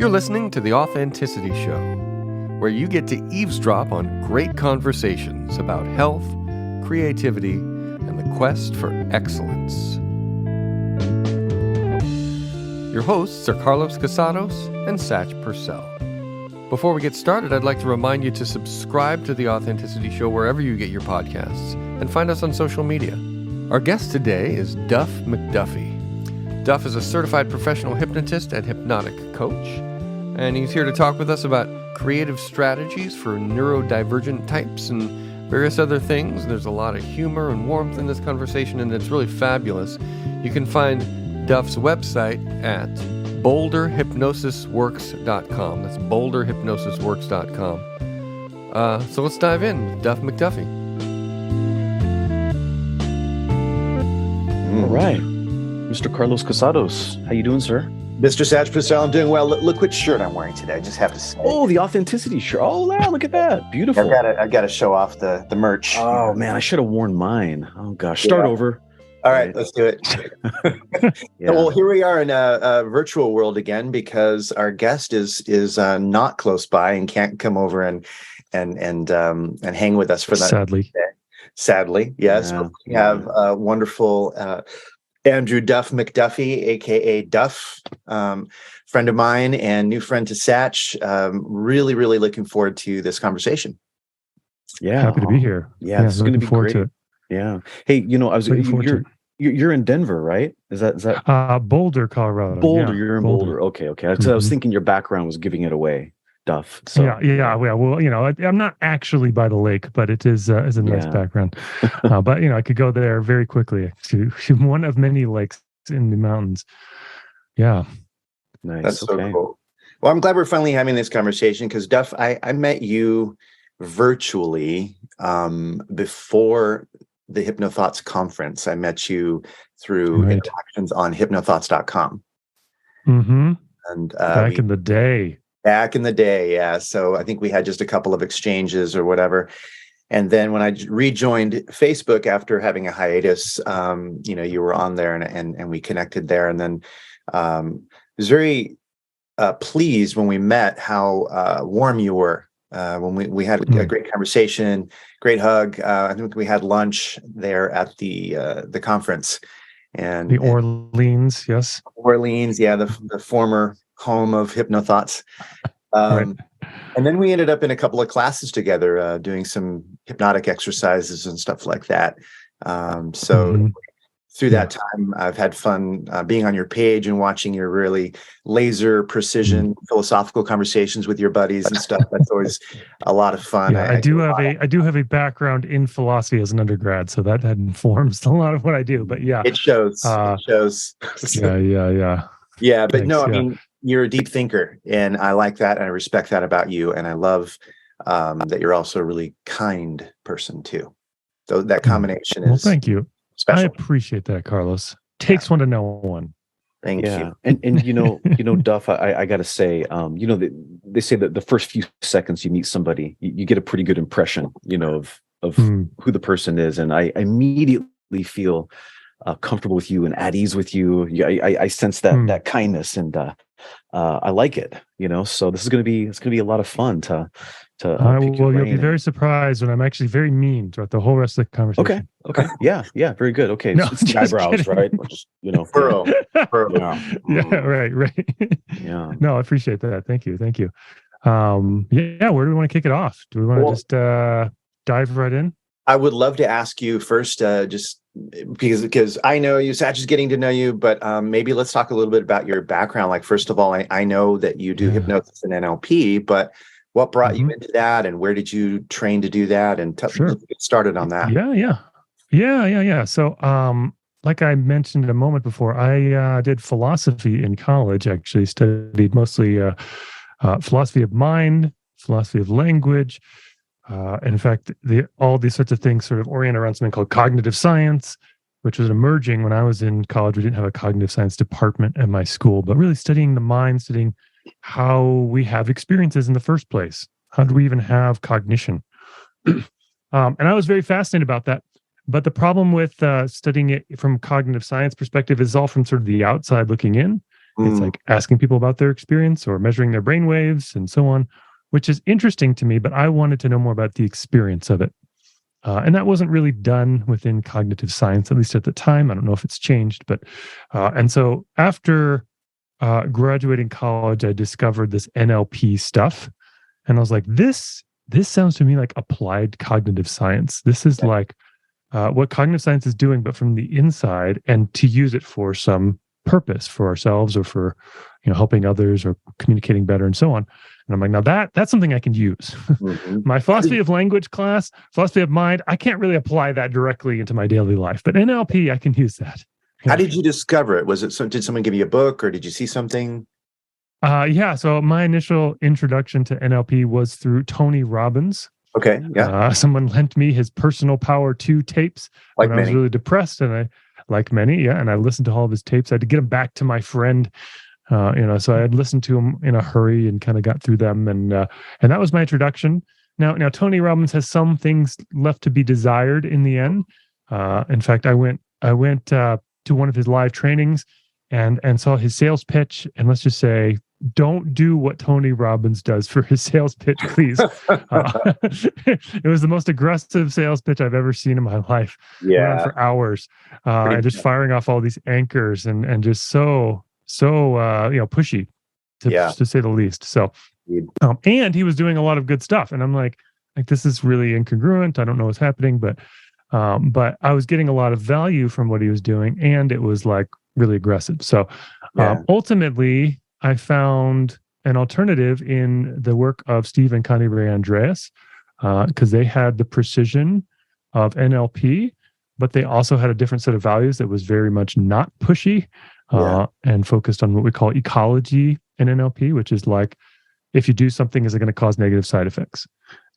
You're listening to The Authenticity Show, where you get to eavesdrop on great conversations about health, creativity, and the quest for excellence. Your hosts are Carlos Casados and Satch Purcell. Before we get started, I'd like to remind you to subscribe to The Authenticity Show wherever you get your podcasts and find us on social media. Our guest today is Duff McDuffee. Duff is a certified professional hypnotist and hypnotic coach, and he's here to talk with us about creative strategies for neurodivergent types and various other things. There's a lot of humor and warmth in this conversation, and it's really fabulous. You can find Duff's website at boulderhypnosisworks.com. That's boulderhypnosisworks.com. So let's dive in. Duff McDuffee. All right. Mr. Carlos Casados, how you doing, sir? Mr. Satch Purcell, I'm doing well. Look what shirt I'm wearing today. I just have to say. Oh, the authenticity shirt. Oh, wow, look at that. Beautiful. I've got to show off the merch. Oh, man, I should have worn mine. Oh, gosh. Start over. All right, let's do it. Yeah. Well, here we are in a virtual world again because our guest is not close by and can't come over and hang with us for that. Sadly, yes. Yeah. We have a wonderful Andrew Duff McDuffee, aka Duff, friend of mine and new friend to Satch. Really, really looking forward to this converation. Yeah, happy to be here. Yeah, this is going to be great. To it. Yeah. Hey, you're in Denver, right? Is that Boulder, Colorado? Boulder, yeah, you're in Boulder. Okay. Mm-hmm. So I was thinking your background was giving it away, Duff. So. Yeah. Well, I'm not actually by the lake, but it is a nice background. But I could go there very quickly to one of many lakes in the mountains. Yeah. Nice. That's so cool. Well, I'm glad we're finally having this conversation because Duff, I met you virtually before the HypnoThoughts conference. I met you through interactions on hypnothoughts.com. Mm-hmm. And back in the day, yeah. So I think we had just a couple of exchanges or whatever. And then when I rejoined Facebook after having a hiatus, you were on there and we connected there. And then I was very pleased when we met how warm you were. When we had a great conversation, great hug. I think we had lunch there at the conference, and the Orleans, yes, Orleans, yeah, the former home of HypnoThoughts. Right. And then we ended up in a couple of classes together, doing some hypnotic exercises and stuff like that. Through that time, I've had fun being on your page and watching your really laser precision philosophical conversations with your buddies and stuff. That's always a lot of fun. Yeah, I do have a background in philosophy as an undergrad, so that informs a lot of what I do. But yeah, it shows. It shows. Yeah. Yeah, but I mean, you're a deep thinker, and I like that, and I respect that about you, and I love that you're also a really kind person too. So that combination is. Thank you. Special. I appreciate that, Carlos. Takes one to know one. Thank you. And Duff, I got to say, they say that the first few seconds you meet somebody, you get a pretty good impression, of who the person is, and I immediately feel comfortable with you and at ease with you. I sense that kindness, and I like it. So this is going to be a lot of fun to. You'll be very surprised when I'm actually very mean throughout the whole rest of the conversation. Okay. Yeah. Very good. Okay. No, it's the eyebrows, kidding. right? Furrow. Yeah. Right. Yeah. No, I appreciate that. Thank you. Where do we want to kick it off? Do we want to just dive right in? I would love to ask you first, just because I know you, Satch is getting to know you, but maybe let's talk a little bit about your background. Like, first of all, I know that you do hypnosis and NLP, but what brought you into that, and where did you train to do that? And let's get started on that. Yeah. So, like I mentioned a moment before, I did philosophy in college. Actually, studied mostly philosophy of mind, philosophy of language. In fact, all these sorts of things sort of orient around something called cognitive science, which was emerging when I was in college. We didn't have a cognitive science department at my school, but really studying the mind, studying how we have experiences in the first place. How do we even have cognition? And I was very fascinated about that. But the problem with studying it from a cognitive science perspective is all from sort of the outside looking in. It's like asking people about their experience or measuring their brain waves and so on, which is interesting to me, but I wanted to know more about the experience of it. And that wasn't really done within cognitive science, at least at the time. I don't know if it's changed, but and so after graduating college, I discovered this NLP stuff, and I was like, this sounds to me like applied cognitive science. This is like what cognitive science is doing, but from the inside, and to use it for some purpose for ourselves or for helping others or communicating better and so on. And I'm like, now that's something I can use. My philosophy of language class, philosophy of mind, I can't really apply that directly into my daily life, but NLP, I can use that. How did you discover it? Was it did someone give you a book, or did you see something? Yeah. So my initial introduction to NLP was through Tony Robbins. Okay. Yeah. Someone lent me his Personal Power 2 tapes when I was really depressed, and I, like many, and I listened to all of his tapes. I had to get them back to my friend, so I had listened to them in a hurry and kind of got through them, and that was my introduction. Now Tony Robbins has some things left to be desired in the end. In fact, I went to one of his live trainings and saw his sales pitch, and let's just say, don't do what Tony Robbins does for his sales pitch, please. It was the most aggressive sales pitch I've ever seen in my life. Yeah, for hours, and just firing off all these anchors and just so pushy, to say the least. So, and he was doing a lot of good stuff, and I'm like this is really incongruent. I don't know what's happening, but I was getting a lot of value from what he was doing, and it was like really aggressive. So, ultimately, I found an alternative in the work of Steve and Connie Ray Andreas, because they had the precision of NLP, but they also had a different set of values that was very much not pushy, and focused on what we call ecology in NLP, which is like, if you do something, is it going to cause negative side effects?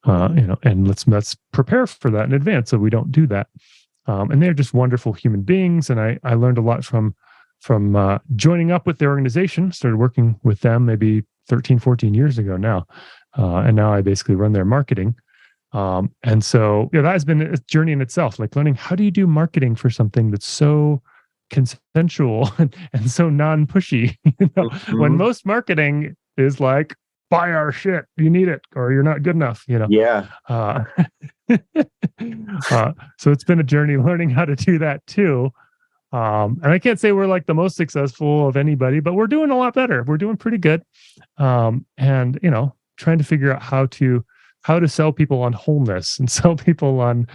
And let's prepare for that in advance so we don't do that. And they're just wonderful human beings, and I learned a lot from joining up with their organization. Started working with them maybe 13, 14 years ago now. And now I basically run their marketing. And so that has been a journey in itself, like learning, how do you do marketing for something that's so consensual and so non-pushy? When most marketing is like, buy our shit, you need it, or you're not good enough, So it's been a journey learning how to do that too. And I can't say we're like the most successful of anybody, but we're doing a lot better. We're doing pretty good. And trying to figure out how to sell people on wholeness and sell people on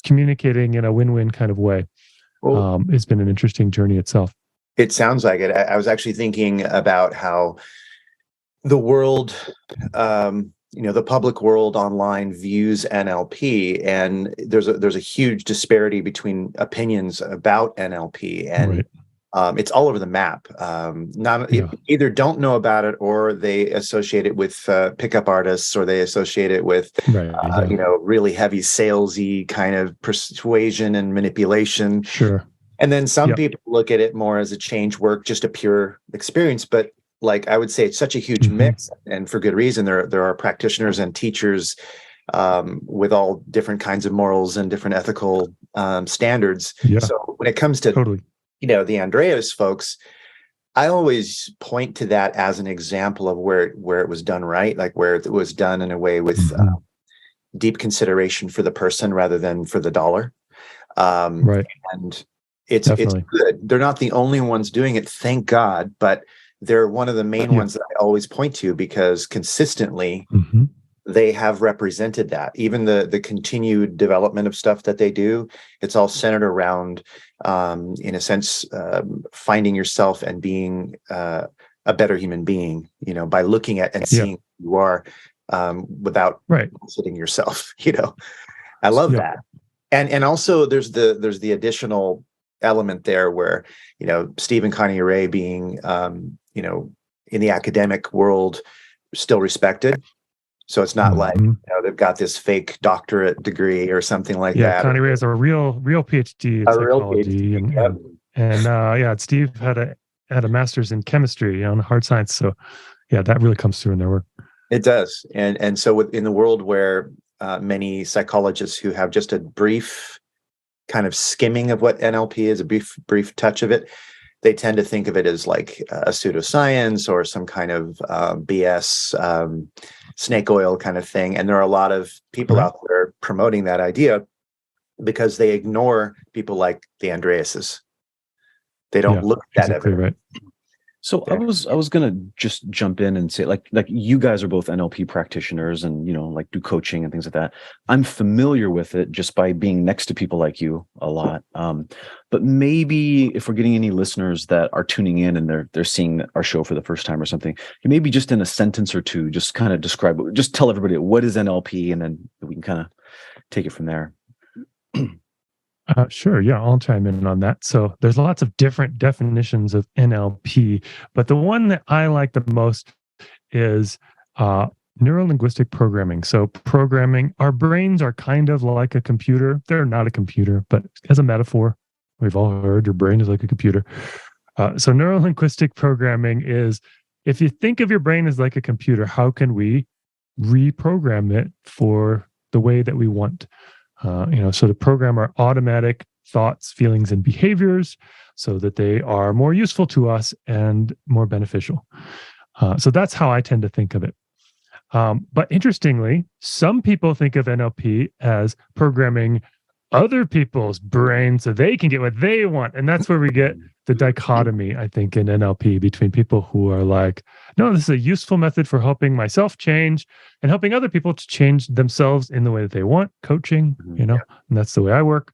communicating in a win-win kind of way. It's been an interesting journey itself. It sounds like it. I was actually thinking about how the world, the public world online views NLP, and there's a huge disparity between opinions about NLP, and it's all over the map. Either don't know about it, or they associate it with pickup artists, or they associate it with really heavy salesy kind of persuasion and manipulation. Sure. And then some people look at it more as a change work, just a pure experience, but like I would say, it's such a huge mix, and for good reason. There are practitioners and teachers with all different kinds of morals and different ethical standards. So when it comes to the Andreas folks, I always point to that as an example of where it was done right, like where it was done in a way with deep consideration for the person rather than for the dollar. And it's good. They're not the only ones doing it, thank God, but they're one of the main ones that I always point to, because consistently they have represented that. Even the continued development of stuff that they do, it's all centered around, in a sense, finding yourself and being a better human being, by looking at and seeing who you are, without sitting yourself, I love that. And also there's the additional element there where, Steve and Connie Ray being, in the academic world, still respected. So it's not like they've got this fake doctorate degree or something like that. Connie Ray has a real PhD in psychology, and Steve had a master's in chemistry on hard science. So that really comes through in their work. It does, and so in the world where many psychologists who have just a brief kind of skimming of what NLP is, a brief touch of it, they tend to think of it as like a pseudoscience or some kind of BS snake oil kind of thing. And there are a lot of people out there promoting that idea because they ignore people like the Andreases. They don't look at that exactly evidence. right. So I was gonna just jump in and say, like you guys are both NLP practitioners and, you know, like do coaching and things like that. I'm familiar with it just by being next to people like you a lot. But maybe if we're getting any listeners that are tuning in and they're seeing our show for the first time or something, maybe just in a sentence or two, just kind of describe, just tell everybody what is NLP, and then we can kind of take it from there. Sure. Yeah, I'll chime in on that. So there's lots of different definitions of NLP, but the one that I like the most is neuro-linguistic programming. So programming, our brains are kind of like a computer. They're not a computer, but as a metaphor, we've all heard your brain is like a computer. So neuro-linguistic programming is, if you think of your brain as like a computer, how can we reprogram it for the way that we want? So to program our automatic thoughts, feelings, and behaviors so that they are more useful to us and more beneficial. So that's how I tend to think of it. But interestingly, some people think of NLP as programming other people's brains so they can get what they want. And that's where we get the dichotomy, I think, in NLP between people who are like, no, this is a useful method for helping myself change and helping other people to change themselves in the way that they want, coaching, and that's the way I work.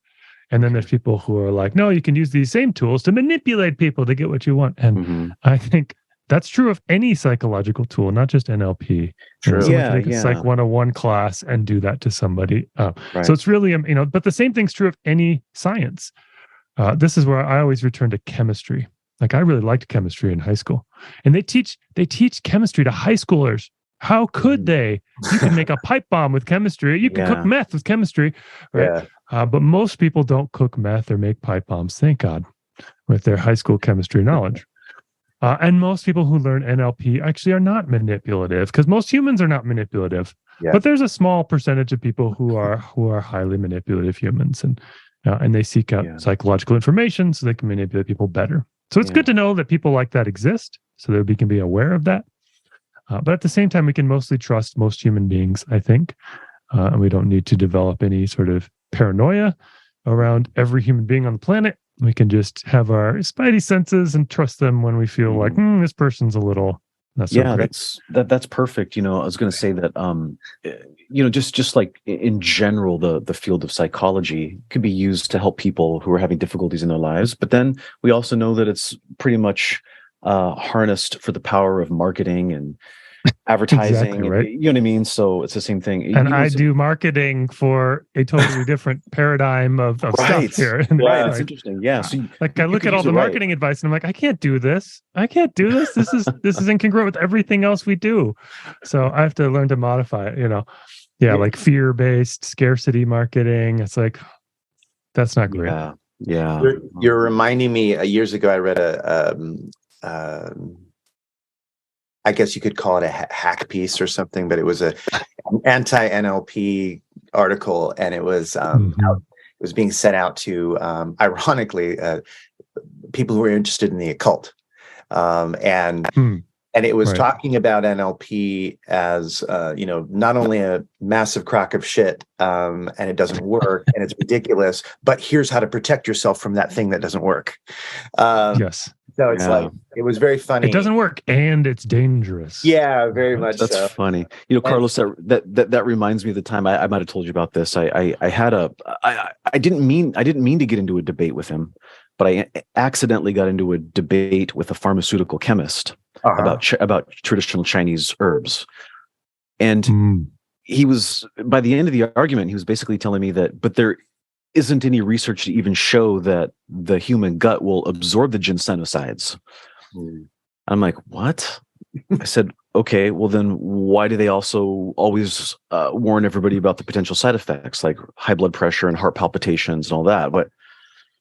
And then there's people who are like, no, you can use these same tools to manipulate people to get what you want. And I think that's true of any psychological tool, not just NLP. True. Someone can take a Psych 101 class and do that to somebody. So it's really, but the same thing's true of any science. This is where I always return to chemistry. Like, I really liked chemistry in high school, and they teach chemistry to high schoolers. How could they? You can make a pipe bomb with chemistry. You can cook meth with chemistry, right? But most people don't cook meth or make pipe bombs, thank God, with their high school chemistry knowledge. And most people who learn NLP actually are not manipulative, because most humans are not manipulative. But there's a small percentage of people who are highly manipulative humans, and they seek out psychological information so they can manipulate people better. So it's good to know that people like that exist, so that we can be aware of that. But at the same time, we can mostly trust most human beings, I think, and we don't need to develop any sort of paranoia around every human being on the planet. We can just have our spidey senses and trust them when we feel like this person's a little not so great. That's perfect. I was going to say that just like in general, the field of psychology could be used to help people who are having difficulties in their lives. But then we also know that it's pretty much harnessed for the power of marketing and advertising. Exactly, right? You know what I mean? So it's the same thing. And I do marketing for a totally different paradigm of stuff here. Right. It's interesting. Yeah. So I look at all the marketing advice and I'm like, I can't do this. This is incongruent with everything else we do. So I have to learn to modify it, like fear-based scarcity marketing. It's like, that's not great. Yeah. You're reminding me, years ago, I read I guess you could call it a hack piece or something, but it was an anti-NLP article, and it was being sent out to, ironically, people who were interested in the occult, and it was talking about NLP as not only a massive crock of shit, and it doesn't work and it's ridiculous, but here's how to protect yourself from that thing that doesn't work. Yes. So it's like, it was very funny. It doesn't work and it's dangerous. Yeah, very much. That's so. Funny. Carlos, that reminds me of the time I might have told you about this. I didn't mean to get into a debate with him, but I accidentally got into a debate with a pharmaceutical chemist about traditional Chinese herbs. And he was, by the end of the argument, he was basically telling me that, but there isn't any research to even show that the human gut will absorb the ginsenosides. I'm like, what? I said, okay, well then why do they also always warn everybody about the potential side effects like high blood pressure and heart palpitations and all that?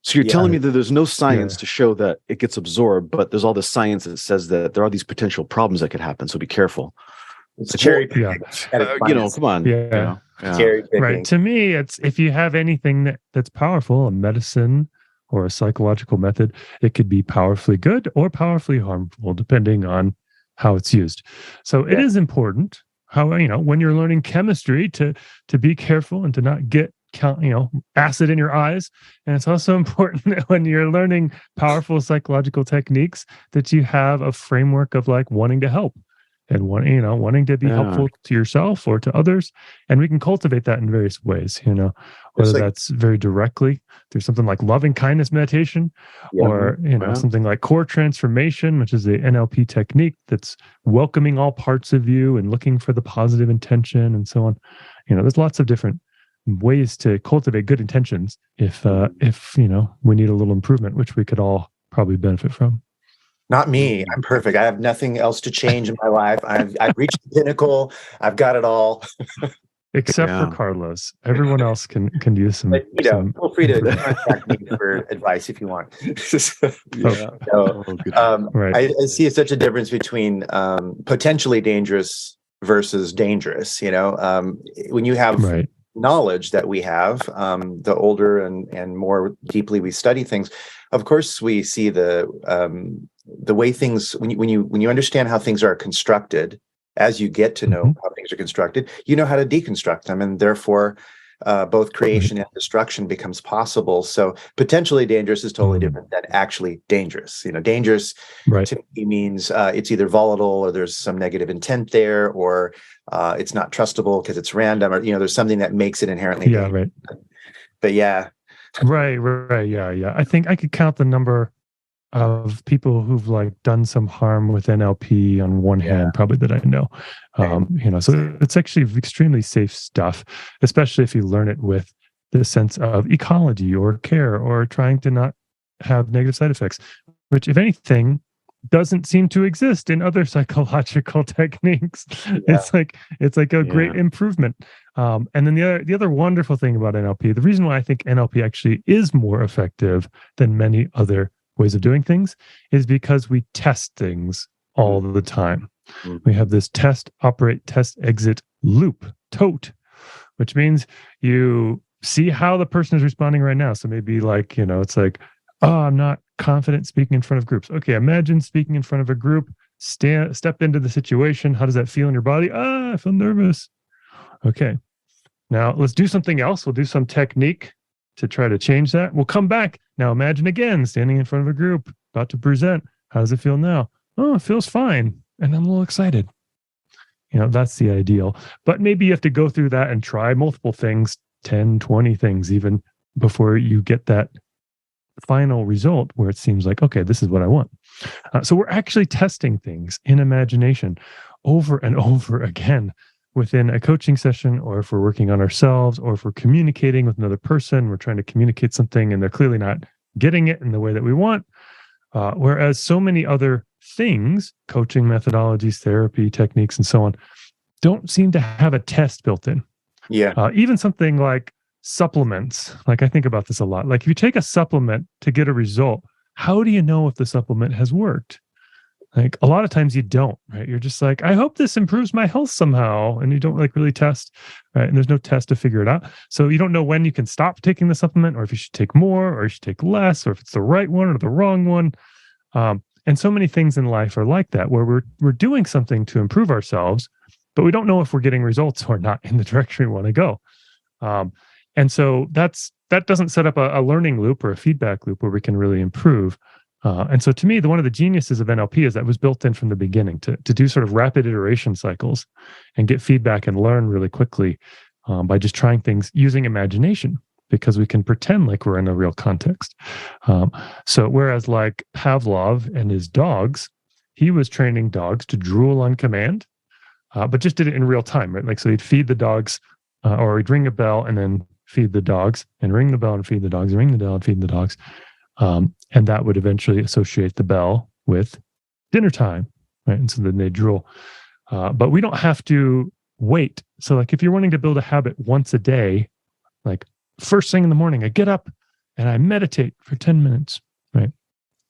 So you're telling me that there's no science to show that it gets absorbed, but there's all this science that says that there are these potential problems that could happen. So be careful. It's cherry picking. Come on. Cherry picking. Right. To me, it's if you have anything that's powerful, a medicine or a psychological method, it could be powerfully good or powerfully harmful, depending on how it's used. So it is important how, when you're learning chemistry to be careful and to not get acid in your eyes. And it's also important that when you're learning powerful psychological techniques, that you have a framework of like wanting to help and wanting to be helpful to yourself or to others. And we can cultivate that in various ways, whether that's very directly through something like loving kindness meditation, or something like core transformation, which is the NLP technique that's welcoming all parts of you and looking for the positive intention and so on. There's lots of different ways to cultivate good intentions if we need a little improvement, which we could all probably benefit from. Not me. I'm perfect. I have nothing else to change in my life. I've reached the pinnacle. I've got it all. Except for Carlos. Everyone else can use some. But, feel free to contact me for advice if you want. Right. I see such a difference between potentially dangerous versus dangerous. When you have knowledge that we have, the older and more deeply we study things, of course we see the way things, when you understand how things are constructed, as you get to know how things are constructed, you know how to deconstruct them, and therefore both creation and destruction becomes possible. So potentially dangerous is totally different than actually dangerous. Dangerous to me means it's either volatile, or there's some negative intent there, or it's not trustable because it's random, or there's something that makes it inherently dangerous. But I think I could count the number of people who've done some harm with NLP on one hand, probably, that I know. So it's actually extremely safe stuff, especially if you learn it with the sense of ecology or care or trying to not have negative side effects, which, if anything, doesn't seem to exist in other psychological techniques. It's like a great improvement. And then the other wonderful thing about NLP, the reason why I think NLP actually is more effective than many other ways of doing things, is because we test things all the time. We have this test, operate, test, exit loop, TOTE, which means you see how the person is responding right now. So maybe it's like, oh, I'm not confident speaking in front of groups. Okay, imagine speaking in front of a group, step into the situation. How does that feel in your body? I feel nervous. Okay, now let's do something else. We'll do some technique to try to change that. We'll come back. Now imagine again, standing in front of a group, about to present. How does it feel now? Oh, it feels fine. And I'm a little excited. That's the ideal. But maybe you have to go through that and try multiple things, 10, 20 things even, before you get that final result where it seems like, okay, this is what I want. So we're actually testing things in imagination over and over again within a coaching session, or if we're working on ourselves, or if we're communicating with another person, we're trying to communicate something and they're clearly not getting it in the way that we want. Whereas so many other things, coaching methodologies, therapy techniques, and so on, don't seem to have a test built in. Even something like supplements. I think about this a lot. If you take a supplement to get a result, how do you know if the supplement has worked? A lot of times you don't, right? You're just like, I hope this improves my health somehow. And you don't really test, right? And there's no test to figure it out. So you don't know when you can stop taking the supplement, or if you should take more, or you should take less, or if it's the right one or the wrong one. And so many things in life are like that, where we're doing something to improve ourselves, but we don't know if we're getting results or not in the direction we want to go. And so that doesn't set up a learning loop or a feedback loop where we can really improve. And so to me, one of the geniuses of NLP is that it was built in from the beginning to do sort of rapid iteration cycles and get feedback and learn really quickly by just trying things using imagination, because we can pretend like we're in a real context. So whereas Pavlov and his dogs, he was training dogs to drool on command, but just did it in real time, right? So he'd feed the dogs, or he'd ring a bell and then feed the dogs, and ring the bell and feed the dogs, and ring the bell and feed the dogs. And that would eventually associate the bell with dinner time, right? And so then they drool. But we don't have to wait. So if you're wanting to build a habit once a day, first thing in the morning, I get up and I meditate for 10 minutes, right?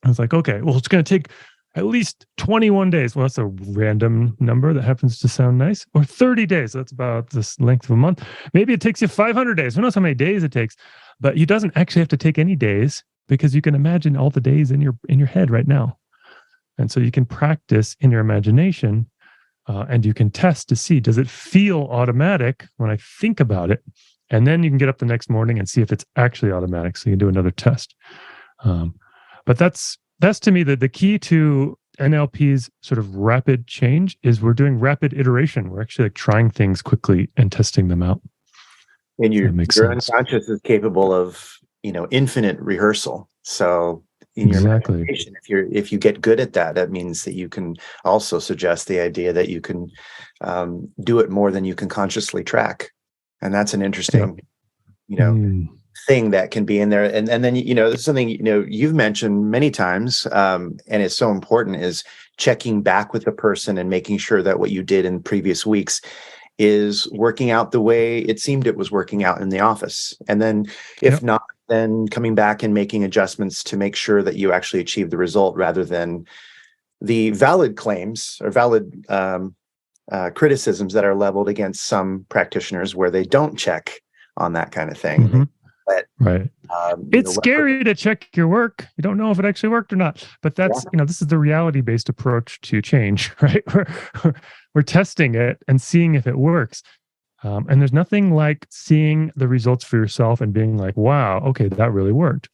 I was okay, well, it's going to take at least 21 days. Well, that's a random number that happens to sound nice. Or 30 days. That's about this length of a month. Maybe it takes you 500 days. Who knows how many days it takes? But it doesn't actually have to take any days. because you can imagine all the days in your head right now. And so you can practice in your imagination, and you can test to see, does it feel automatic when I think about it? And then you can get up the next morning and see if it's actually automatic. So you can do another test. But that's to me the key to NLP's sort of rapid change is we're doing rapid iteration. We're actually like trying things quickly and testing them out. And your unconscious is capable of, infinite rehearsal. So in your imagination, if you get good at that, that means that you can also suggest the idea that you can do it more than you can consciously track. And that's an interesting, thing that can be in there. And then, there's something, you've mentioned many times, and it's so important, is checking back with the person and making sure that what you did in previous weeks is working out the way it seemed it was working out in the office. And then if not, then coming back and making adjustments to make sure that you actually achieve the result, rather than the valid claims or valid criticisms that are leveled against some practitioners where they don't check on that kind of thing. Mm-hmm. But, right. It's scary to check your work. You don't know if it actually worked or not. But that's, this is the reality-based approach to change, right? We're testing it and seeing if it works. And there's nothing like seeing the results for yourself and being like, wow, okay, that really worked.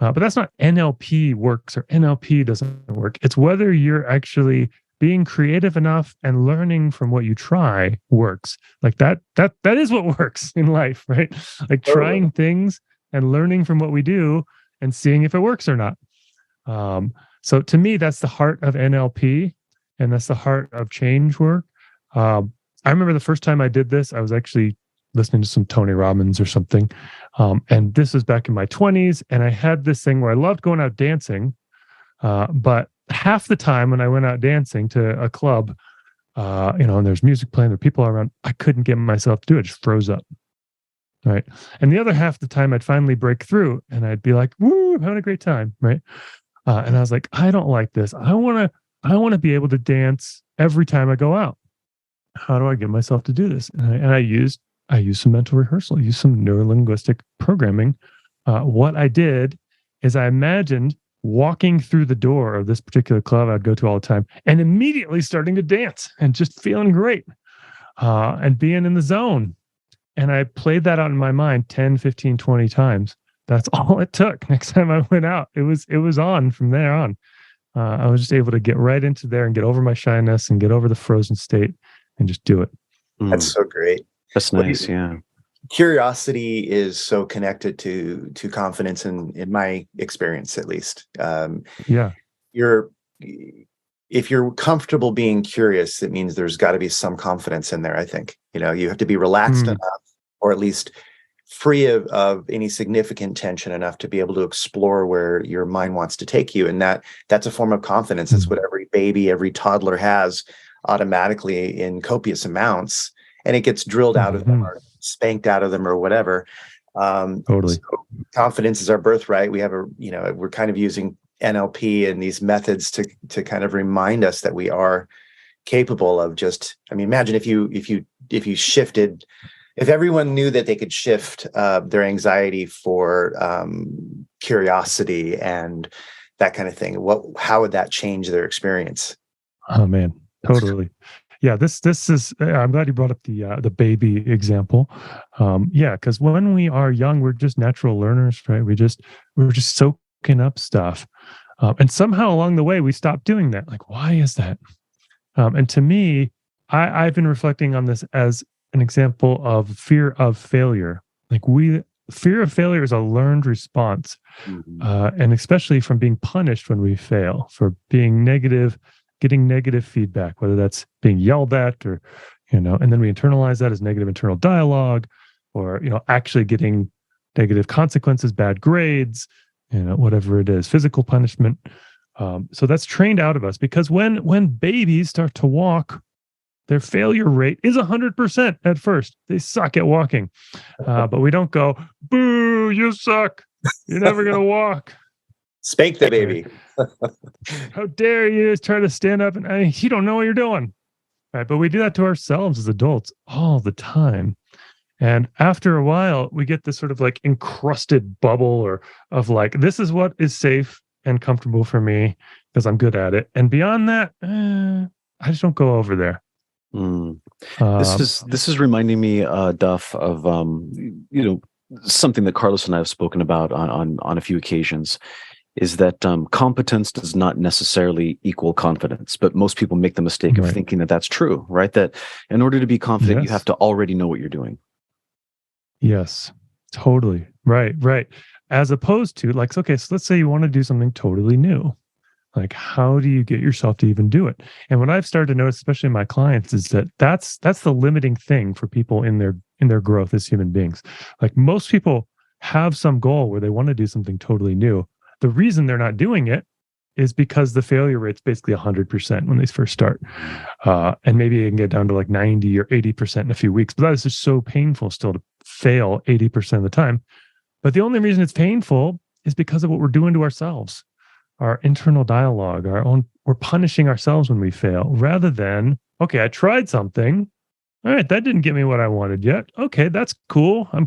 But that's not NLP works or NLP doesn't work. It's whether you're actually being creative enough and learning from what you try works. Like that is what works in life, right? Like trying things and learning from what we do and seeing if it works or not. So to me, that's the heart of NLP, and that's the heart of change work. I remember the first time I did this, I was actually listening to some Tony Robbins or something. And this was back in my 20s. And I had this thing where I loved going out dancing. But half the time when I went out dancing to a club, and there's music playing, there are people around, I couldn't get myself to do it. I just froze up. Right. And the other half the time I'd finally break through and I'd be like, woo, I'm having a great time. Right. And I was like, I don't like this. I want to be able to dance every time I go out. How do I get myself to do this? And I used some mental rehearsal, I used some neurolinguistic programming. What I did is I imagined walking through the door of this particular club I'd go to all the time and immediately starting to dance and just feeling great and being in the zone. And I played that out in my mind 10, 15, 20 times. That's all it took. Next time I went out, it was on from there on. I was just able to get right into there and get over my shyness and get over the frozen state and just do it. That's so great. That's nice. Yeah. Curiosity is so connected to confidence, in my experience, at least. If you're comfortable being curious, it means there's got to be some confidence in there. I think, you have to be relaxed enough, or at least free of any significant tension enough to be able to explore where your mind wants to take you. And that's a form of confidence. It's what every baby, every toddler has automatically in copious amounts, and it gets drilled out of them or spanked out of them or whatever. Totally. So confidence is our birthright. We have we're kind of using NLP and these methods to kind of remind us that we are capable of imagine if you shifted, if everyone knew that they could shift their anxiety for curiosity and that kind of thing, how would that change their experience? Oh man, totally. Yeah, this is. I'm glad you brought up the baby example. Because when we are young, we're just natural learners, right? We're just soaking up stuff, and somehow along the way we stop doing that. Like, why is that? And to me, I've been reflecting on this as an example of fear of failure. Like fear of failure is a learned response, and especially from being punished when we fail, for being negative. Getting negative feedback, whether that's being yelled at or, and then we internalize that as negative internal dialogue, or, actually getting negative consequences, bad grades, whatever it is, physical punishment. So that's trained out of us, because when babies start to walk, their failure rate is 100% at first. They suck at walking. But we don't go, boo, you suck. You're never going to walk. Spank the baby. How dare you try to stand up you don't know what you're doing. Right. But we do that to ourselves as adults all the time. And after a while, we get this sort of like encrusted bubble or of like, this is what is safe and comfortable for me because I'm good at it. And beyond that, I just don't go over there. This is reminding me, Duff, of something that Carlos and I have spoken about on a few occasions. Is that competence does not necessarily equal confidence, but most people make the mistake of thinking that that's true, right? That in order to be confident, you have to already know what you're doing. Yes, totally. Right. As opposed to like, okay, so let's say you want to do something totally new. Like, how do you get yourself to even do it? And what I've started to notice, especially in my clients, is that that's the limiting thing for people in their growth as human beings. Like most people have some goal where they want to do something totally new. The reason they're not doing it is because the failure rate's basically 100% when they first start. And maybe it can get down to like 90 or 80% in a few weeks. But that is just so painful still to fail 80% of the time. But the only reason it's painful is because of what we're doing to ourselves, our internal dialogue, we're punishing ourselves when we fail rather than, okay, I tried something. All right, that didn't get me what I wanted yet. Okay, that's cool. I'm,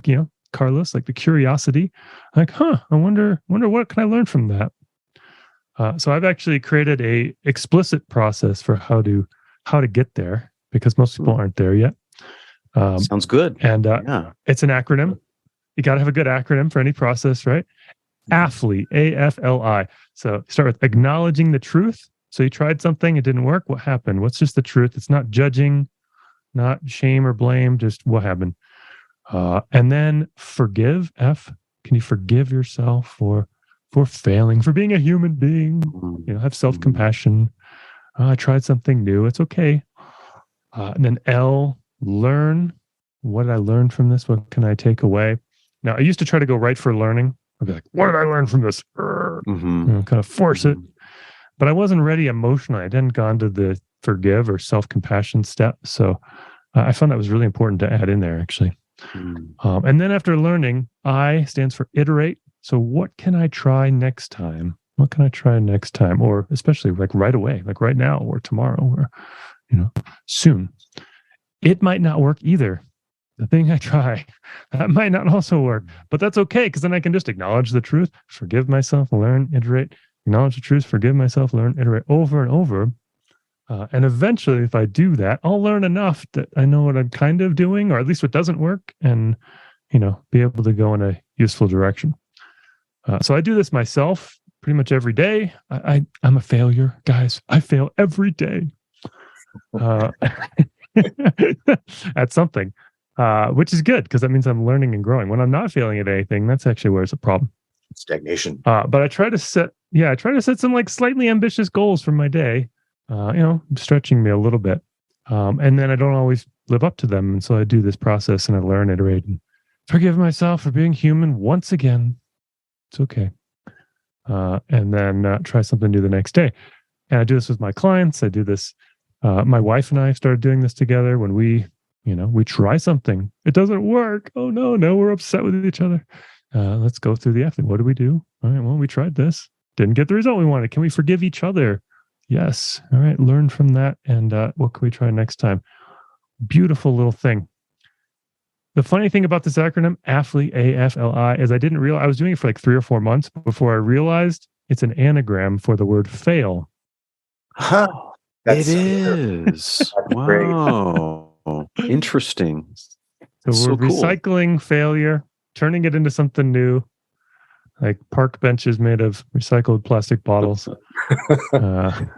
Carlos, like the curiosity, like, I wonder what can I learn from that? So I've actually created a explicit process for how to get there because most people aren't there yet. Sounds good. And it's an acronym. You got to have a good acronym for any process, right? AFLI, AFLI. So start with acknowledging the truth. So you tried something, it didn't work. What happened? What's just the truth? It's not judging, not shame or blame, just what happened. And then forgive, F. Can you forgive yourself for failing, for being a human being? Have self-compassion. I tried something new. It's okay. And then L, learn. What did I learn from this? What can I take away? Now, I used to try to go right for learning. I'd be like, what did I learn from this? Kind of force it. But I wasn't ready emotionally. I hadn't gone to the forgive or self-compassion step. So I found that was really important to add in there, actually. And then after learning, I stands for iterate. So what can I try next time? What can I try next time? Or especially like right away, like right now or tomorrow or, soon. It might not work either. The thing I try, that might not also work, but that's okay. Because then I can just acknowledge the truth, forgive myself, learn, iterate, acknowledge the truth, forgive myself, learn, iterate over and over. And eventually, if I do that, I'll learn enough that I know what I'm kind of doing, or at least what doesn't work, and be able to go in a useful direction. So I do this myself pretty much every day. I'm a failure, guys. I fail every day at something, which is good because that means I'm learning and growing. When I'm not failing at anything, that's actually where it's a problem. Stagnation. But I try to set some like slightly ambitious goals for my day. Stretching me a little bit. And then I don't always live up to them. And so I do this process and I learn, iterate, and forgive myself for being human once again. It's okay. And then try something new the next day. And I do this with my clients. I do this. My wife and I started doing this together when we try something. It doesn't work. Oh, no, we're upset with each other. Let's go through the effort. What do we do? All right, well, we tried this. Didn't get the result we wanted. Can we forgive each other? Yes. All right. Learn from that. And what can we try next time? Beautiful little thing. The funny thing about this acronym, AFLI, AFLI, is I didn't realize I was doing it for like 3 or 4 months before I realized it's an anagram for the word fail. Huh. It is. Wow. Interesting. So we're recycling failure, turning it into something new. Like park benches made of recycled plastic bottles.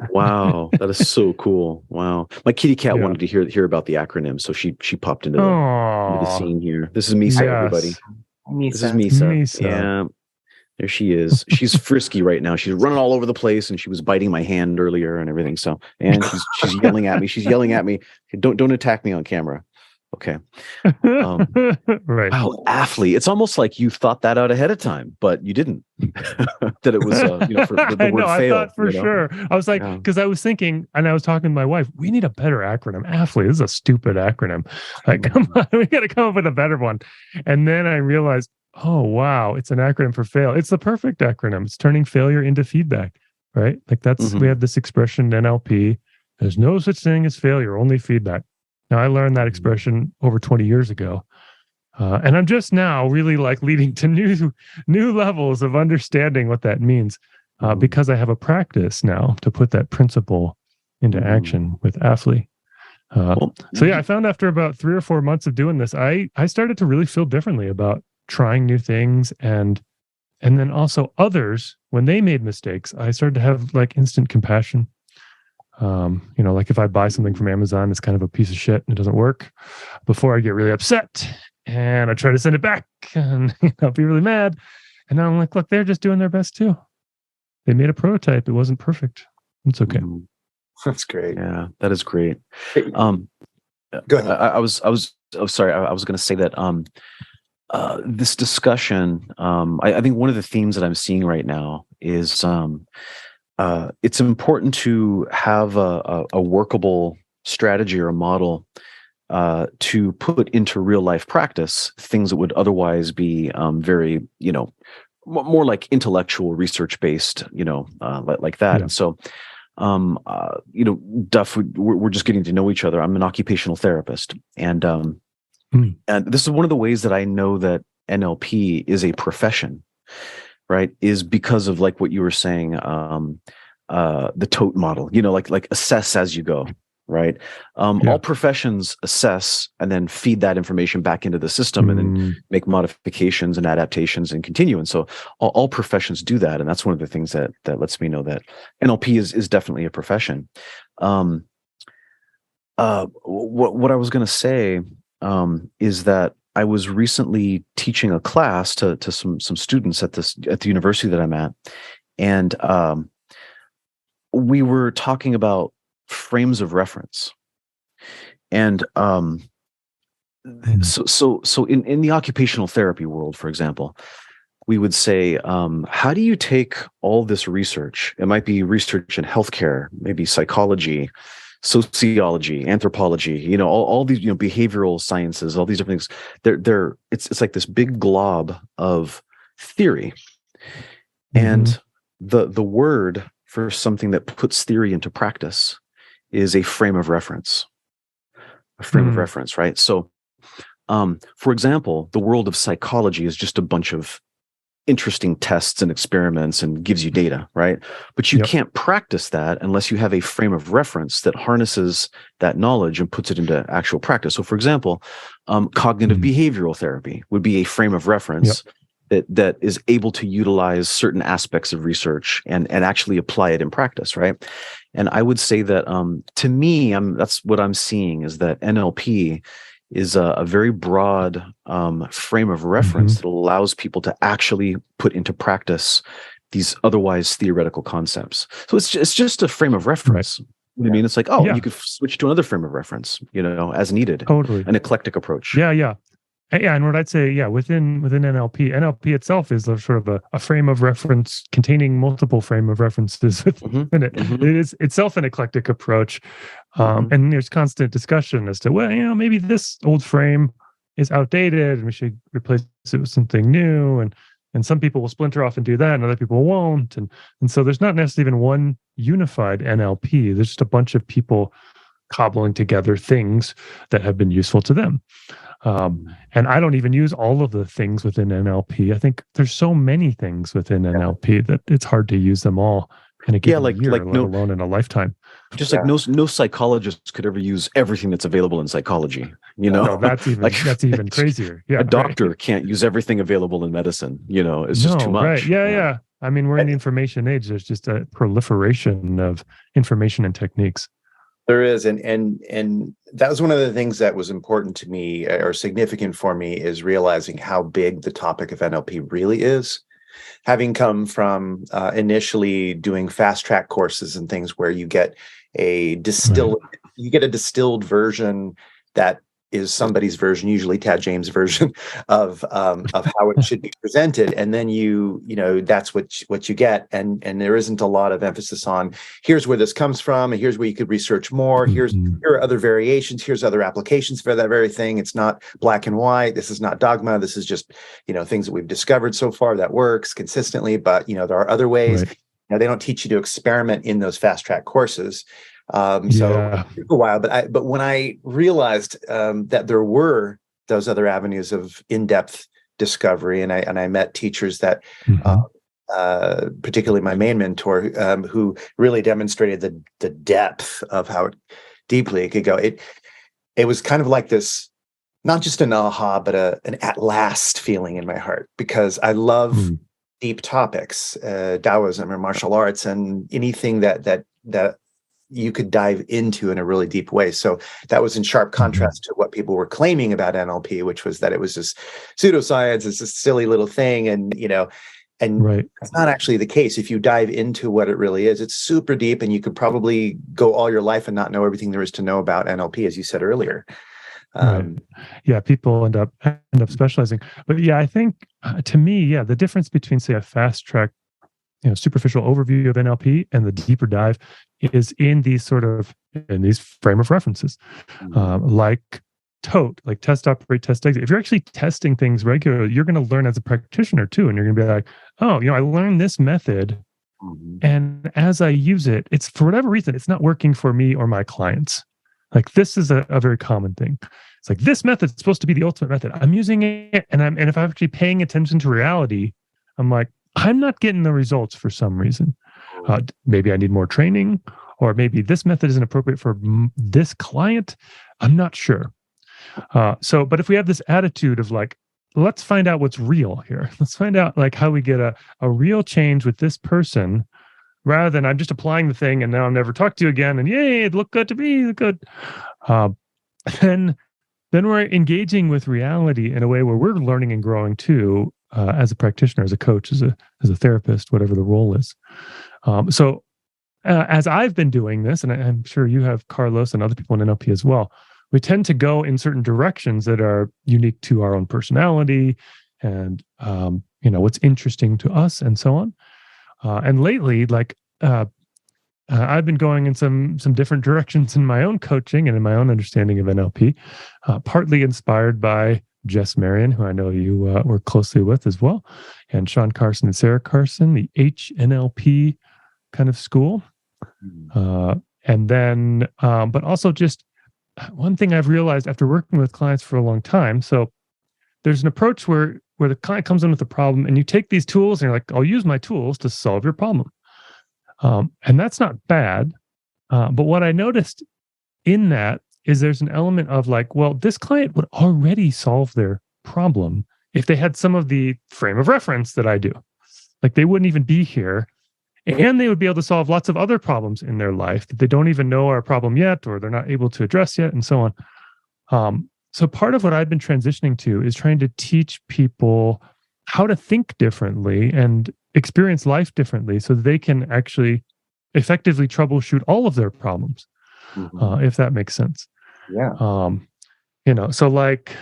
Wow, that is so cool. Wow, my kitty cat wanted to hear about the acronym, so she popped into the scene here. This is Misa, everybody. Misa. This is Misa. Yeah, there she is. She's frisky right now. She's running all over the place, and she was biting my hand earlier and everything. So, and she's yelling at me. She's yelling at me. Don't attack me on camera. Okay. Right. Wow, AFLI. It's almost like you thought that out ahead of time, but you didn't. That it was, for the word fail. I thought for sure. I was like, because I was thinking, and I was talking to my wife, we need a better acronym. AFLI, this is a stupid acronym. Like, come on, we got to come up with a better one. And then I realized, oh, wow, it's an acronym for fail. It's the perfect acronym. It's turning failure into feedback, right? Like we have this expression in NLP. There's no such thing as failure, only feedback. Now, I learned that expression over 20 years ago. And I'm just now really like leading to new levels of understanding what that means, because I have a practice now to put that principle into action with athlete. So yeah, I found after about 3 or 4 months of doing this, I started to really feel differently about trying new things, and then also others, when they made mistakes, I started to have like instant compassion. Like if I buy something from Amazon, it's kind of a piece of shit and it doesn't work, before I get really upset and I try to send it back and be really mad. And now I'm like, look, they're just doing their best too. They made a prototype. It wasn't perfect. It's okay. That's great. Yeah, that is great. Go ahead. I was sorry. I was going to say that this discussion, I think one of the themes that I'm seeing right now is it's important to have a workable strategy or a model to put into real life practice things that would otherwise be very, more like intellectual, research based, like that. Yeah. And so, Duff, we're just getting to know each other. I'm an occupational therapist, and this is one of the ways that I know that NLP is a profession, right? Is because of like what you were saying, the tote model, like assess as you go, right? All professions assess and then feed that information back into the system and then make modifications and adaptations and continue. And so all professions do that. And that's one of the things that lets me know that NLP is definitely a profession. What I was going to say is that I was recently teaching a class to some students at the university that I'm at, and we were talking about frames of reference, and so in the occupational therapy world, for example, we would say, how do you take all this research? It might be research in healthcare, maybe psychology, sociology, anthropology, all these, behavioral sciences, all these different things. It's like this big glob of theory, and the word for something that puts theory into practice is a frame of reference. A frame of reference, right? So, for example, the world of psychology is just a bunch of interesting tests and experiments and gives you data, right? But you can't practice that unless you have a frame of reference that harnesses that knowledge and puts it into actual practice. So, for example, cognitive behavioral therapy would be a frame of reference that is able to utilize certain aspects of research and actually apply it in practice, right? And I would say that to me, that's what I'm seeing, is that NLP is a very broad frame of reference that allows people to actually put into practice these otherwise theoretical concepts. So it's just a frame of reference. Right. You know what I mean? It's like, you could switch to another frame of reference, as needed. Totally. An eclectic approach. Yeah. And what I'd say, within NLP itself is sort of a frame of reference containing multiple frame of references within it. It is itself an eclectic approach. And there's constant discussion as to, maybe this old frame is outdated and we should replace it with something new. And some people will splinter off and do that and other people won't. And so there's not necessarily even one unified NLP. There's just a bunch of people cobbling together things that have been useful to them. And I don't even use all of the things within NLP. I think there's so many things within NLP that it's hard to use them all in a given year, let alone in a lifetime. Just like no psychologist could ever use everything that's available in psychology. No, that's even crazier. Yeah, a doctor can't use everything available in medicine. It's just too much. Right? Yeah. I mean, we're in the information age. There's just a proliferation of information and techniques. There is, and that was one of the things that was important to me or significant for me, is realizing how big the topic of NLP really is. Having come from initially doing fast track courses and things where you get a distilled version that is somebody's version, usually Tad James' version of how it should be presented, and then that's what you get, and there isn't a lot of emphasis on here's where this comes from, and here's where you could research more. Here are other variations. Here's other applications for that very thing. It's not black and white. This is not dogma. This is just things that we've discovered so far that works consistently. But there are other ways. Right. They don't teach you to experiment in those fast track courses. So it took a while, but when I realized that there were those other avenues of in-depth discovery, and I met teachers that, particularly my main mentor, who really demonstrated the depth of how deeply it could go. It was kind of like this, not just an aha, but an at last feeling in my heart, because I love deep topics, Taoism or martial arts, and anything that you could dive into in a really deep way. So that was in sharp contrast to what people were claiming about NLP, which was that it was just pseudoscience, it's a silly little thing, and it's not actually the case. If you dive into what it really is, it's super deep, and you could probably go all your life and not know everything there is to know about NLP, as you said earlier. Yeah, people end up specializing. But yeah, I think to me, the difference between, say, a fast track, superficial overview of NLP and the deeper dive is in these frame of references, like TOTE, like test, operate, test, exit. If you're actually testing things regularly, you're going to learn as a practitioner too, and you're going to be like, oh, I learned this method, and as I use it, it's, for whatever reason, it's not working for me or my clients. Like, this is a very common thing. It's like, this method's supposed to be the ultimate method. I'm using it, and if I'm actually paying attention to reality, I'm like, I'm not getting the results for some reason. Maybe I need more training, or maybe this method isn't appropriate for this client. I'm not sure. But if we have this attitude of like, let's find out what's real here. Let's find out like how we get a real change with this person, rather than I'm just applying the thing and now I'll never talk to you again. And yay, it looked good to me. Look good. Then we're engaging with reality in a way where we're learning and growing too, as a practitioner, as a coach, as a therapist, whatever the role is. As I've been doing this, and I'm sure you have, Carlos, and other people in NLP as well, we tend to go in certain directions that are unique to our own personality and, what's interesting to us and so on. And lately, I've been going in some different directions in my own coaching and in my own understanding of NLP, partly inspired by Jess Marion, who I know you work closely with as well, and Sean Carson and Sarah Carson, the HNLP kind of school. And then, but also just one thing I've realized after working with clients for a long time. So there's an approach where the client comes in with a problem, and you take these tools and you're like, I'll use my tools to solve your problem. And that's not bad. But what I noticed in that is there's an element of like, well, this client would already solve their problem if they had some of the frame of reference that I do. Like, they wouldn't even be here, and they would be able to solve lots of other problems in their life that they don't even know are a problem yet, or they're not able to address yet, and so on. So part of what I've been transitioning to is trying to teach people how to think differently and experience life differently so they can actually effectively troubleshoot all of their problems, if that makes sense. Yeah. So like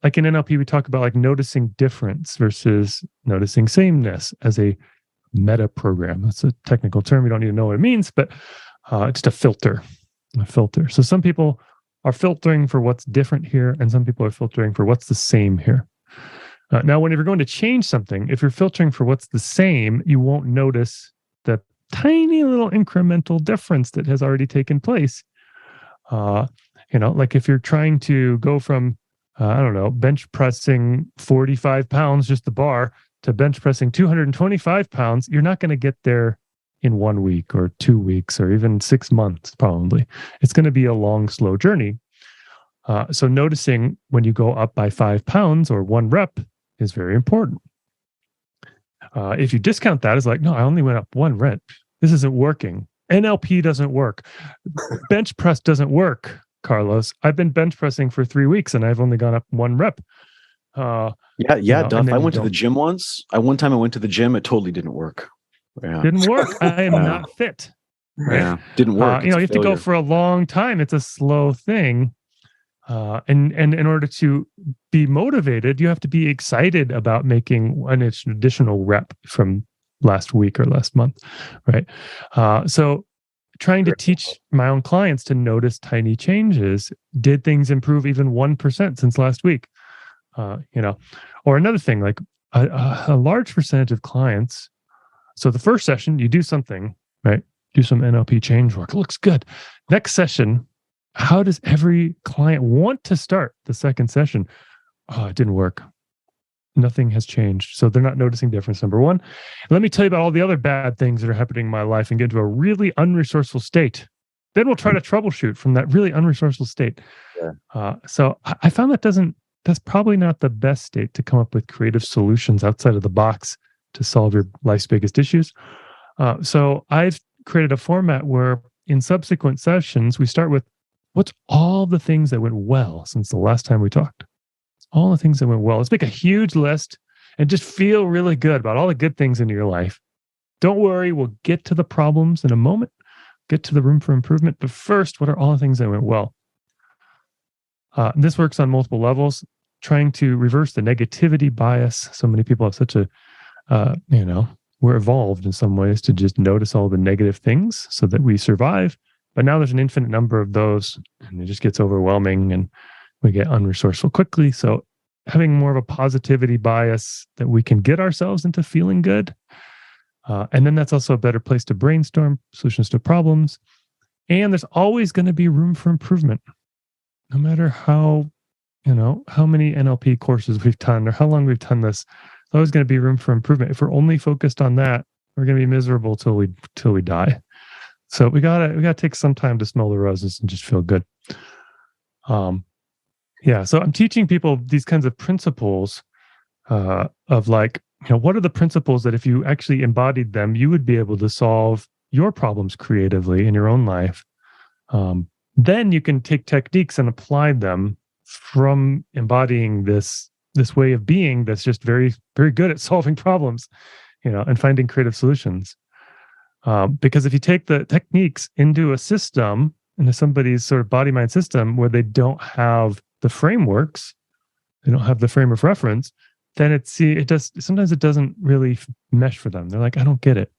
in NLP, we talk about like noticing difference versus noticing sameness as a meta program. That's a technical term. You don't need to know what it means, but it's just a filter. So some people are filtering for what's different here, and some people are filtering for what's the same here. Now, whenever you're going to change something, if you're filtering for what's the same, you won't notice the tiny little incremental difference that has already taken place. Like if you're trying to go from, bench pressing 45 pounds, just the bar, to bench pressing 225 pounds, you're not going to get there in 1 week or 2 weeks or even 6 months, probably. It's going to be a long, slow journey. So noticing when you go up by 5 pounds or 1 rep is very important. If you discount that as like, no, I only went up 1 rep. This isn't working. NLP doesn't work. Bench press doesn't work, Carlos. I've been bench pressing for 3 weeks and I've only gone up 1 rep. Duff. I went to the gym once. One time I went to the gym. It totally didn't work. Yeah. Didn't work. I am not fit. Right? Yeah, didn't work. You have to go for a long time. It's a slow thing. And in order to be motivated, you have to be excited about making an additional rep from last week or last month, right? So trying to teach my own clients to notice tiny changes. Did things improve even 1% since last week? Or another thing, like a large percentage of clients. So the first session, you do something, right? Do some NLP change work. It looks good. Next session, how does every client want to start the second session? oh, it didn't work. Nothing has changed. So they're not noticing difference, number one. Let me tell you about all the other bad things that are happening in my life and get into a really unresourceful state. Then we'll try to troubleshoot from that really unresourceful state. Yeah. So I found that's probably not the best state to come up with creative solutions outside of the box to solve your life's biggest issues. So I've created a format where in subsequent sessions, we start with what's all the things that went well since the last time we talked. All the things that went well. Let's make a huge list and just feel really good about all the good things in your life. Don't worry, we'll get to the problems in a moment, get to the room for improvement. But first, what are all the things that went well? This works on multiple levels, trying to reverse the negativity bias. So many people have such a, we're evolved in some ways to just notice all the negative things so that we survive. But now there's an infinite number of those, and it just gets overwhelming and we get unresourceful quickly. So having more of a positivity bias that we can get ourselves into feeling good. And then that's also a better place to brainstorm solutions to problems. And there's always going to be room for improvement. No matter how many NLP courses we've done or how long we've done this, there's always going to be room for improvement. If we're only focused on that, we're going to be miserable till we die. So we gotta take some time to smell the roses and just feel good. So I'm teaching people these kinds of principles of like, what are the principles that if you actually embodied them, you would be able to solve your problems creatively in your own life. Then you can take techniques and apply them from embodying this way of being that's just very, very good at solving problems, and finding creative solutions. Because if you take the techniques into a system, into somebody's sort of body-mind system where they don't have the frameworks, they don't have the frame of reference, then sometimes it doesn't really mesh for them. They're like, I don't get it.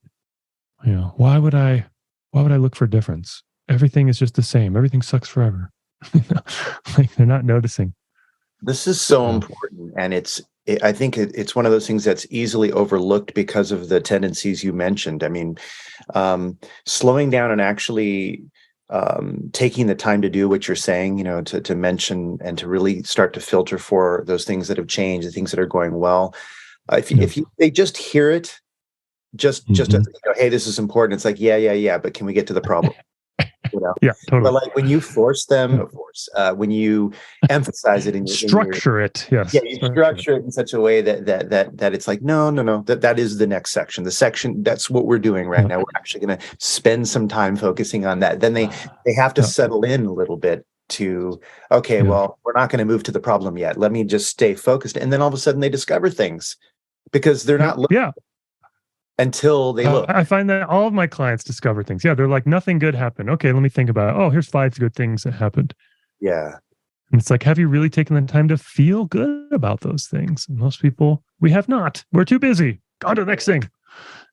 Why would I look for difference? Everything is just the same. Everything sucks forever. Like they're not noticing. This is so important. And I think it's one of those things that's easily overlooked because of the tendencies you mentioned. I mean, slowing down and actually taking the time to do what you're saying, to mention and to really start to filter for those things that have changed, the things that are going well. If they just hear it, just hey, this is important. It's like, yeah, but can we get to the problem? Yeah, totally. But like when you force them, when you emphasize it in structure it, yes. Yeah, you structure it in such a way that it's like, no, that is the next section. The section, that's what we're doing right now. We're actually going to spend some time focusing on that. Then they have to settle in a little bit to, okay, well, we're not going to move to the problem yet. Let me just stay focused. And then all of a sudden they discover things because they're not looking until they look. I find that all of my clients discover things. Yeah, they're like, nothing good happened. Okay, let me think about it. Oh, here's 5 good things that happened. Yeah. And it's like, have you really taken the time to feel good about those things? And most people, we have not. We're too busy. On to the next thing.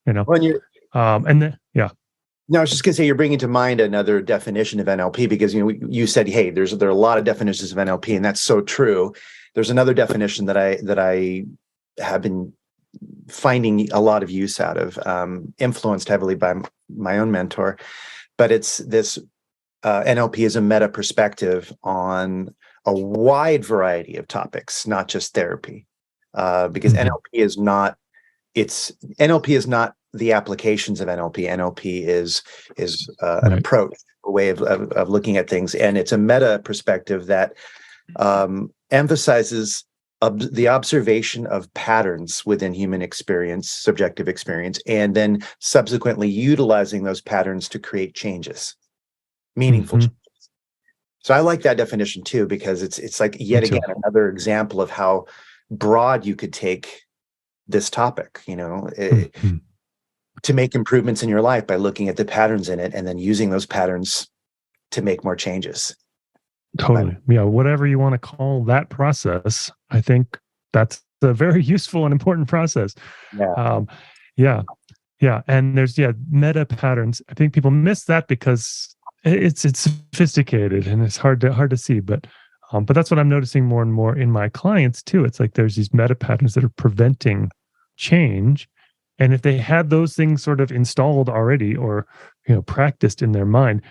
When you're, and then, yeah. No, I was just going to say, you're bringing to mind another definition of NLP because, you said, hey, there are a lot of definitions of NLP, and that's so true. There's another definition that I have been finding a lot of use out of, influenced heavily by my own mentor, but it's this NLP is a meta perspective on a wide variety of topics, not just therapy, because NLP is not the applications of NLP. NLP is an approach, a way of looking at things, and it's a meta perspective that emphasizes the observation of patterns within human experience, subjective experience, and then subsequently utilizing those patterns to create changes, meaningful changes. So I like that definition too, because it's like yet again another example of how broad you could take this topic, to make improvements in your life by looking at the patterns in it and then using those patterns to make more changes. Totally. Yeah. Whatever you want to call that process, I think that's a very useful and important process. Yeah. Yeah. And there's, meta patterns. I think people miss that because it's sophisticated and it's hard to see, but that's what I'm noticing more and more in my clients too. It's like, there's these meta patterns that are preventing change. And if they had those things sort of installed already or, practiced in their mind,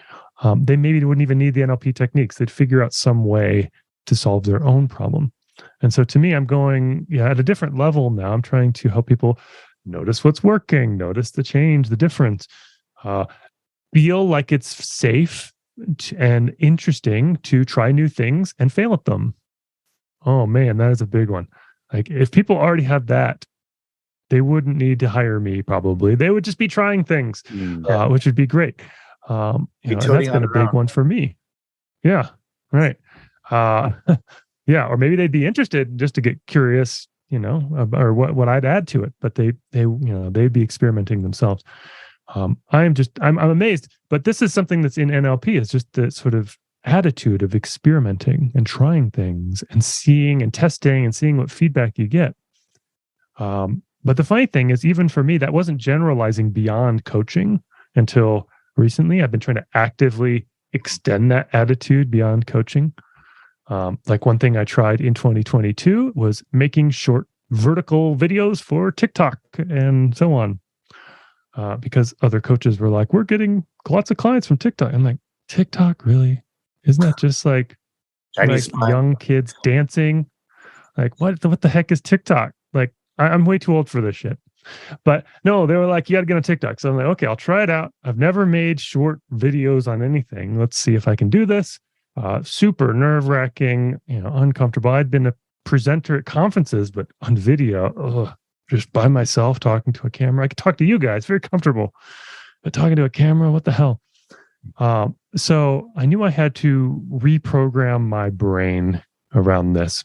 they maybe wouldn't even need the NLP techniques. They'd figure out some way to solve their own problem. And so to me, I'm going at a different level now. I'm trying to help people notice what's working, notice the change, the difference, feel like it's safe and interesting to try new things and fail at them. Oh man, that is a big one. Like if people already have that, they wouldn't need to hire me probably. They would just be trying things, which would be great. And that's been a big one for me. Yeah, right. Yeah, or maybe they'd be interested just to get curious, or what I'd add to it. But they'd be experimenting themselves. I'm amazed. But this is something that's in NLP. It's just the sort of attitude of experimenting and trying things and seeing and testing and seeing what feedback you get. But the funny thing is, even for me, that wasn't generalizing beyond coaching until recently. I've been trying to actively extend that attitude beyond coaching. Like one thing I tried in 2022 was making short vertical videos for TikTok and so on. Because other coaches were like, we're getting lots of clients from TikTok. I'm like, TikTok, really? Isn't that just like young kids dancing? Like, what the heck is TikTok? Like, I'm way too old for this shit. But no, they were like, you got to get on TikTok. So I'm like, okay, I'll try it out. I've never made short videos on anything. Let's see if I can do this. Super nerve-wracking, uncomfortable. I'd been a presenter at conferences, but on video, just by myself talking to a camera. I could talk to you guys, very comfortable. But talking to a camera, what the hell? So I knew I had to reprogram my brain around this.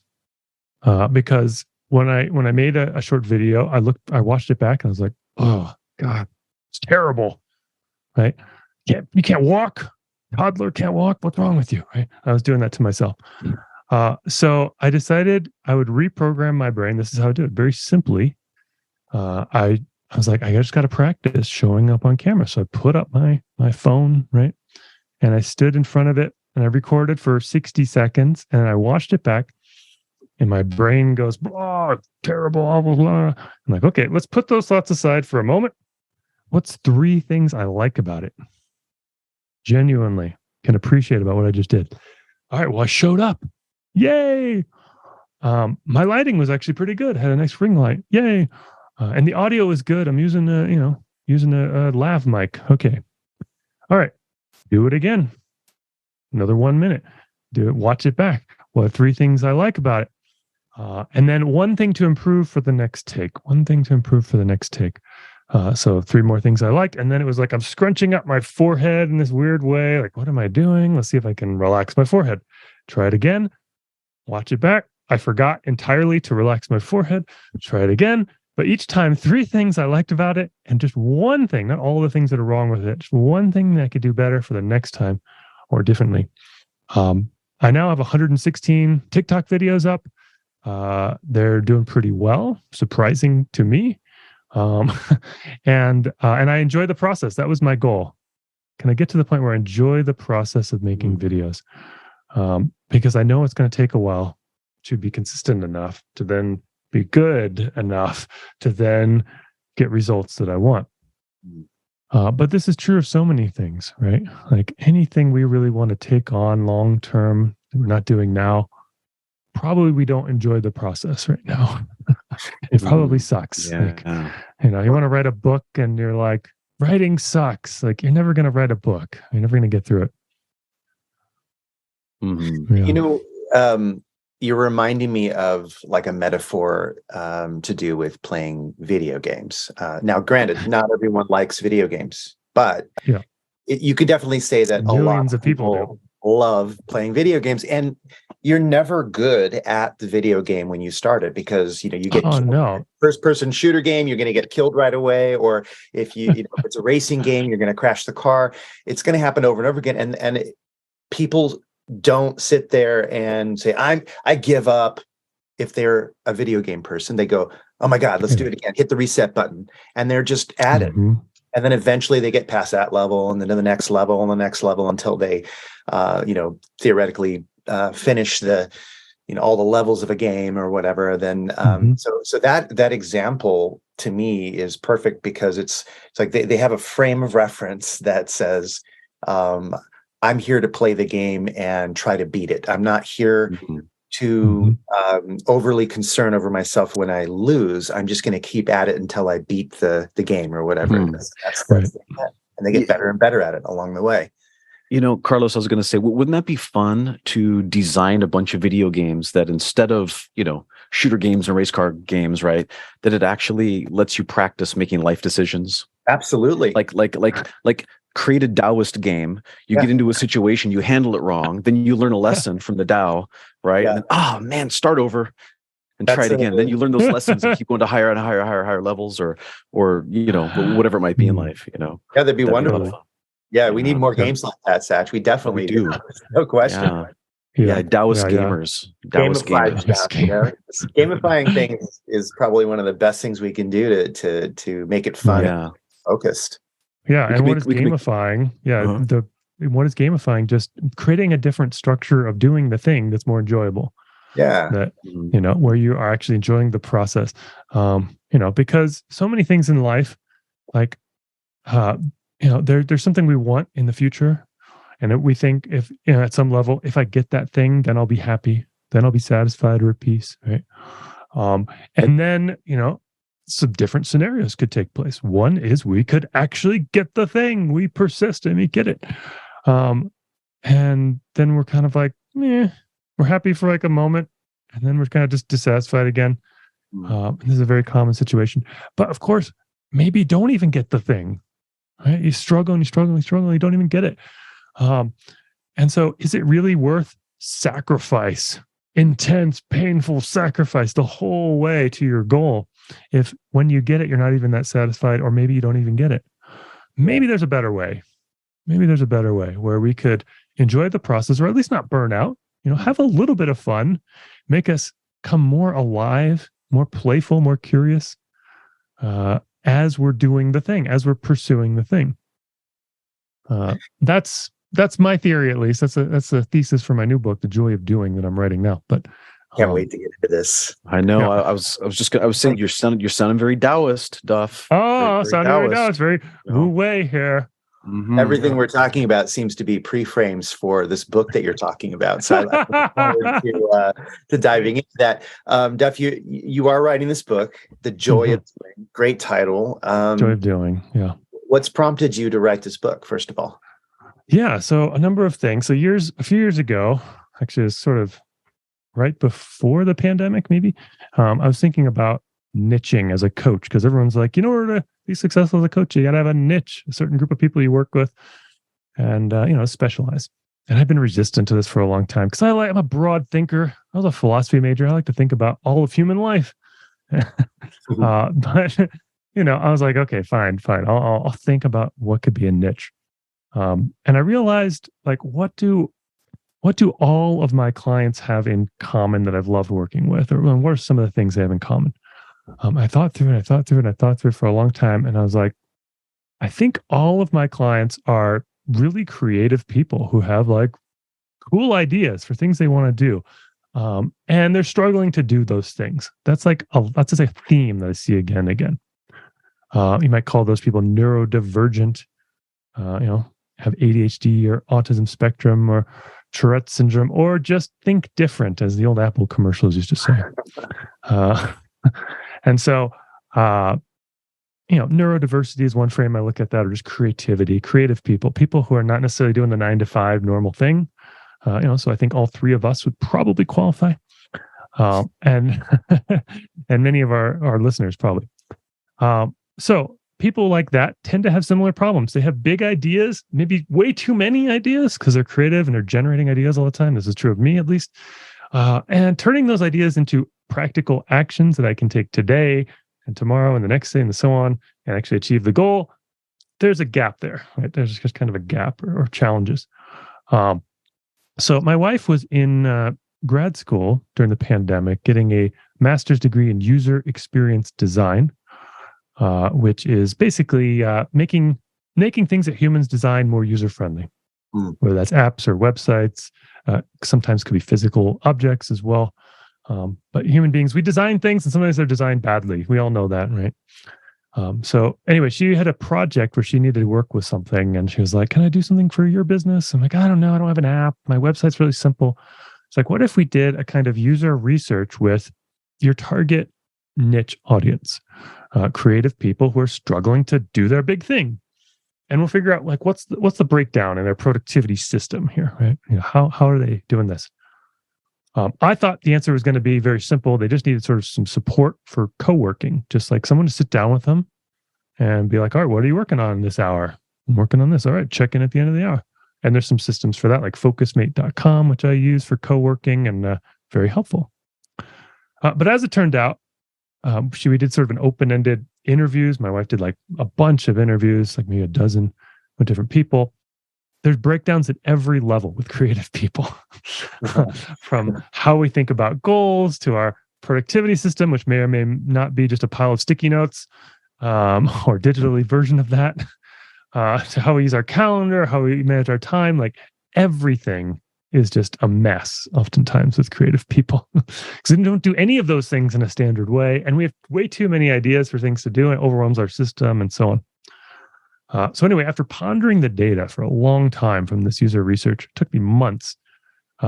Because when I made a short video, I watched it back and I was like, oh God, it's terrible. Right? You can't walk. Toddler can't walk. What's wrong with you? Right? I was doing that to myself. So I decided I would reprogram my brain. This is how I do it. Very simply. I was like, I just got to practice showing up on camera. So I put up my phone, right? And I stood in front of it and I recorded for 60 seconds and I watched it back. And my brain goes, blah, terrible, blah, blah, blah. I'm like, okay, let's put those thoughts aside for a moment. What's 3 things I like about it? Genuinely can appreciate about what I just did. All right, well, I showed up. Yay. My lighting was actually pretty good. I had a nice ring light. Yay. And the audio was good. I'm using a lav mic. Okay. All right. Do it again. Another 1 minute. Do it. Watch it back. What are 3 things I like about it? And then 1 thing to improve for the next take. 1 thing to improve for the next take. So 3 more things I like. And then it was like I'm scrunching up my forehead in this weird way. Like, what am I doing? Let's see if I can relax my forehead. Try it again. Watch it back. I forgot entirely to relax my forehead. Try it again. But each time, 3 things I liked about it, and just 1 thing, not all the things that are wrong with it, just 1 thing that I could do better for the next time or differently. I now have 116 TikTok videos up. They're doing pretty well, surprising to me. And I enjoy the process. That was my goal. Can I get to the point where I enjoy the process of making videos? Because I know it's going to take a while to be consistent enough to then be good enough to then get results that I want. But this is true of so many things, right? Like anything we really want to take on long term that we're not doing now, probably we don't enjoy the process right now. It probably sucks. Yeah. Like, you want to write a book and you're like, writing sucks. Like you're never going to write a book. You're never going to get through it. Mm-hmm. Yeah. You're reminding me of like a metaphor to do with playing video games. Now, granted, not everyone likes video games, but you could definitely say that millions of people love playing video games, and you're never good at the video game when you start it because you get first-person shooter game, you're going to get killed right away, or if if it's a racing game, you're going to crash the car. It's going to happen over and over again, and people don't sit there and say, I give up. If they're a video game person, they go, oh my God, let's do it again. Hit the reset button. And they're just at it. And then eventually they get past that level and then to the next level and the next level until they, theoretically finish the, all the levels of a game or whatever. Then, so that example to me is perfect because it's like they have a frame of reference that says, I'm here to play the game and try to beat it. I'm not here to overly concern over myself when I lose. I'm just going to keep at it until I beat the game or whatever. That's Right. And they get better and better at it along the way. Carlos, I was going to say, wouldn't that be fun to design a bunch of video games that instead of, shooter games and race car games, right, that it actually lets you practice making life decisions? Absolutely. Like create a Taoist game. You get into a situation, you handle it wrong, then you learn a lesson from the Tao, right? Yeah. And then, start over and try it again. Then you learn those lessons and keep going to higher and higher levels, or whatever it might be in life. Yeah, that'd be wonderful. Be Yeah, we need more games like that, Satch. We definitely do. No question. Yeah, Taoist gamers. Taoist gamers. Gamifying things is probably one of the best things we can do to make it fun and focused. Yeah, and what is gamifying? What is gamifying? Just creating a different structure of doing the thing that's more enjoyable. Yeah. That where you are actually enjoying the process. Because so many things in life, like there's something we want in the future, and we think if at some level, if I get that thing, then I'll be happy, then I'll be satisfied or at peace, right? And then some different scenarios could take place. One is we could actually get the thing, we persist and we get it, and then we're kind of like, we're happy for like a moment, and then we're kind of just dissatisfied again. And this is a very common situation. But of course, maybe don't even get the thing. Right? You struggle and you struggle and you struggle and you don't even get it. And so is it really worth sacrifice, intense, painful sacrifice the whole way to your goal, if when you get it, you're not even that satisfied, or maybe you don't even get it? Maybe there's a better way. Maybe there's a better way where we could enjoy the process, or at least not burn out, have a little bit of fun, make us come more alive, more playful, more curious, as we're doing the thing, as we're pursuing the thing. That's my theory, at least. That's a thesis for my new book, The Joy of Doing, that I'm writing now. But can't wait to get into this. I know. Yeah. I was saying you're sounding very Taoist, Duff. Oh, sounding very Taoist, very Wu Wei here. Mm-hmm. Everything we're talking about seems to be pre-frames for this book that you're talking about. So I look forward to diving into that. Duff, you are writing this book, The Joy of Doing. Great title. Joy of Doing. Yeah. What's prompted you to write this book, first of all? Yeah. So a number of things. So a few years ago, actually, it was sort of right before the pandemic, maybe, I was thinking about niching as a coach, because everyone's like, in order to be successful as a coach, you got to have a niche, a certain group of people you work with, and specialize. And I've been resistant to this for a long time because I'm a broad thinker. I was a philosophy major. I like to think about all of human life. But I was like, okay, fine. I'll think about what could be a niche. And I realized, like, what do all of my clients have in common that I've loved working with, or what are some of the things they have in common? I thought through for a long time, and I was like, I think all of my clients are really creative people who have like cool ideas for things they want to do, and they're struggling to do those things. That's just a theme that I see again and again. You might call those people neurodivergent, have ADHD or autism spectrum or Tourette syndrome, or just think different, as the old Apple commercials used to say. And so, neurodiversity is one frame I look at that, or just creativity, creative people who are not necessarily doing the 9-to-5 normal thing. So I think all three of us would probably qualify. And many of our listeners probably. So people like that tend to have similar problems. They have big ideas, maybe way too many ideas, because they're creative and they're generating ideas all the time. This is true of me, at least. And turning those ideas into practical actions that I can take today and tomorrow and the next day and so on, and actually achieve the goal. There's a gap there, right? There's just kind of a gap or challenges. So my wife was in grad school during the pandemic, getting a master's degree in user experience design, which is basically making things that humans design more user-friendly, whether that's apps or websites. Sometimes could be physical objects as well. But human beings, we design things, and sometimes they're designed badly. We all know that, right? So anyway, she had a project where she needed to work with something, and she was like, "Can I do something for your business?" I'm like, "I don't know. I don't have an app. My website's really simple." It's like, what if we did a kind of user research with your target niche audience, creative people who are struggling to do their big thing, and we'll figure out like what's the breakdown in their productivity system here, right? How are they doing this? I thought the answer was going to be very simple. They just needed sort of some support for co-working, just like someone to sit down with them and be like, all right, what are you working on this hour? I'm working on this. All right, check in at the end of the hour. And there's some systems for that, like focusmate.com, which I use for co-working, and very helpful. But as it turned out, we did sort of an open-ended interviews. My wife did like a bunch of interviews, like maybe a dozen with different people. There's breakdowns at every level with creative people, from how we think about goals to our productivity system, which may or may not be just a pile of sticky notes, or digitally version of that, to how we use our calendar, how we manage our time. Like everything is just a mess oftentimes with creative people, because they don't do any of those things in a standard way. And we have way too many ideas for things to do, and it overwhelms our system and so on. So anyway, after pondering the data for a long time from this user research, it took me months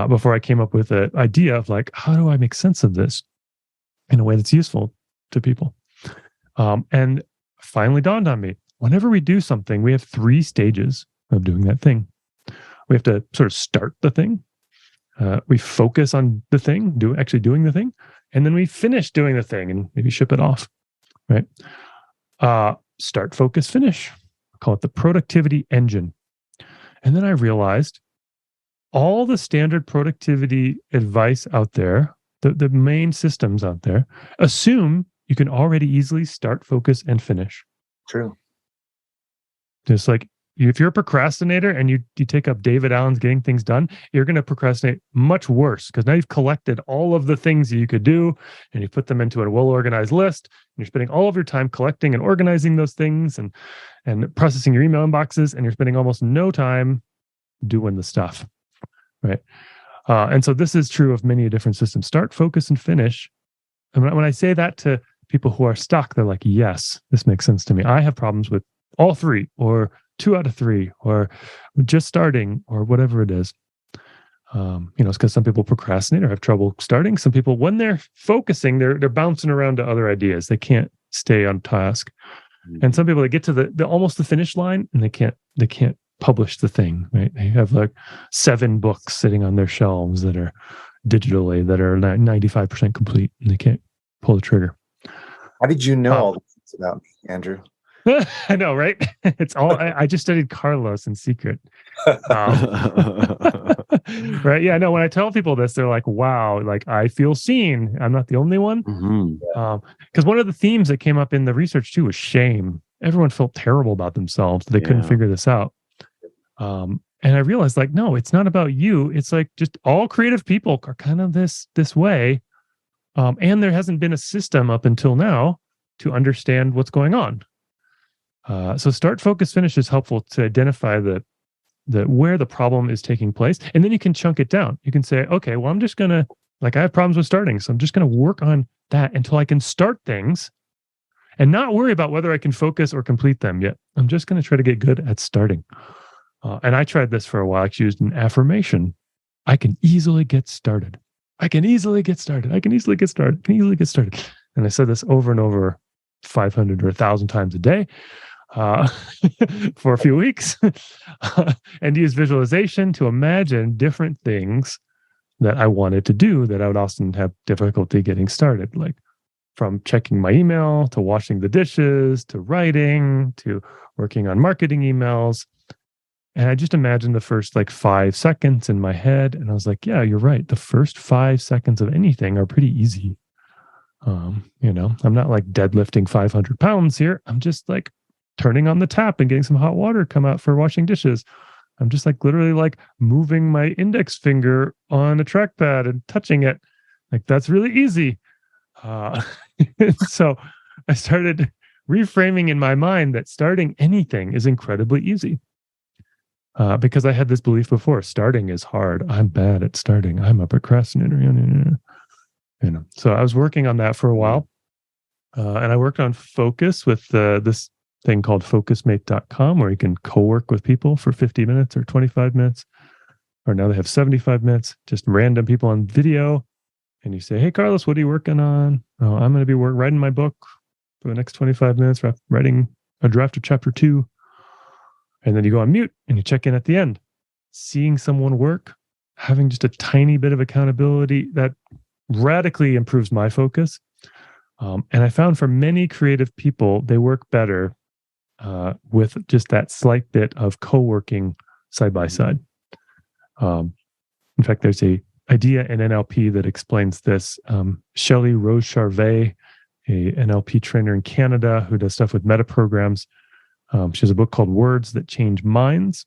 before I came up with an idea of like, how do I make sense of this in a way that's useful to people? And finally dawned on me, whenever we do something, we have 3 stages of doing that thing. We have to sort of start the thing. We focus on the thing, actually doing the thing. And then we finish doing the thing and maybe ship it off, right? Start, focus, finish. Call it the productivity engine. And then I realized all the standard productivity advice out there, the main systems out there, assume you can already easily start, focus, and finish. True. Just like if you're a procrastinator and you take up David Allen's getting things done, you're going to procrastinate much worse, because now you've collected all of the things that you could do and you put them into a well-organized list. And you're spending all of your time collecting and organizing those things and processing your email inboxes, and you're spending almost no time doing the stuff, right? And so this is true of many different systems. Start, focus, and finish. And when I say that to people who are stuck, they're like, yes, this makes sense to me. I have problems with all 3, or 2 out of 3, or just starting, or whatever it is. It's because some people procrastinate or have trouble starting. Some people, when they're focusing, they're bouncing around to other ideas. They can't stay on task. And some people, they get to the almost the finish line, and they can't publish the thing, right? They have like 7 books sitting on their shelves that are digitally, that are 95% complete, and they can't pull the trigger. How did you know all this about me, Andrew? I know, right? It's all, I just studied Carlos in secret. Right? Yeah, no, when I tell people this, they're like, wow, like I feel seen. I'm not the only one. Because one of the themes that came up in the research too was shame. Everyone felt terrible about themselves. They couldn't figure this out. And I realized like, no, it's not about you. It's like just all creative people are kind of this way. And there hasn't been a system up until now to understand what's going on. So start, focus, finish is helpful to identify the where the problem is taking place. And then you can chunk it down. You can say, okay, well, I'm just going to, like, I have problems with starting. So I'm just going to work on that until I can start things and not worry about whether I can focus or complete them yet. I'm just going to try to get good at starting. And I tried this for a while. I used an affirmation. I can easily get started. I can easily get started. I can easily get started. I can easily get started. And I said this over and over 500 or 1,000 times a day. For a few weeks, and use visualization to imagine different things that I wanted to do that I would often have difficulty getting started, like from checking my email to washing the dishes to writing to working on marketing emails. And I just imagined the first like 5 seconds in my head, and I was like, yeah, you're right. The first 5 seconds of anything are pretty easy. I'm not like deadlifting 500 pounds here. I'm just like turning on the tap and getting some hot water come out for washing dishes. I'm just like literally like moving my index finger on a trackpad and touching it. Like that's really easy. So I started reframing in my mind that starting anything is incredibly easy. Because I had this belief before, starting is hard. I'm bad at starting. I'm a procrastinator. So I was working on that for a while. And I worked on focus with this thing called focusmate.com, where you can co-work with people for 50 minutes or 25 minutes or now they have 75 minutes, just random people on video. And you say, hey, Carlos, what are you working on? Oh, I'm going to be writing my book for the next 25 minutes, writing a draft of chapter 2. And then you go on mute and you check in at the end. Seeing someone work, having just a tiny bit of accountability, that radically improves my focus. And I found for many creative people, they work better with just that slight bit of co-working side by side. In fact, there's a idea in NLP that explains this. Shelley Rose Charvet, a NLP trainer in Canada who does stuff with meta programs. She has a book called Words That Change Minds.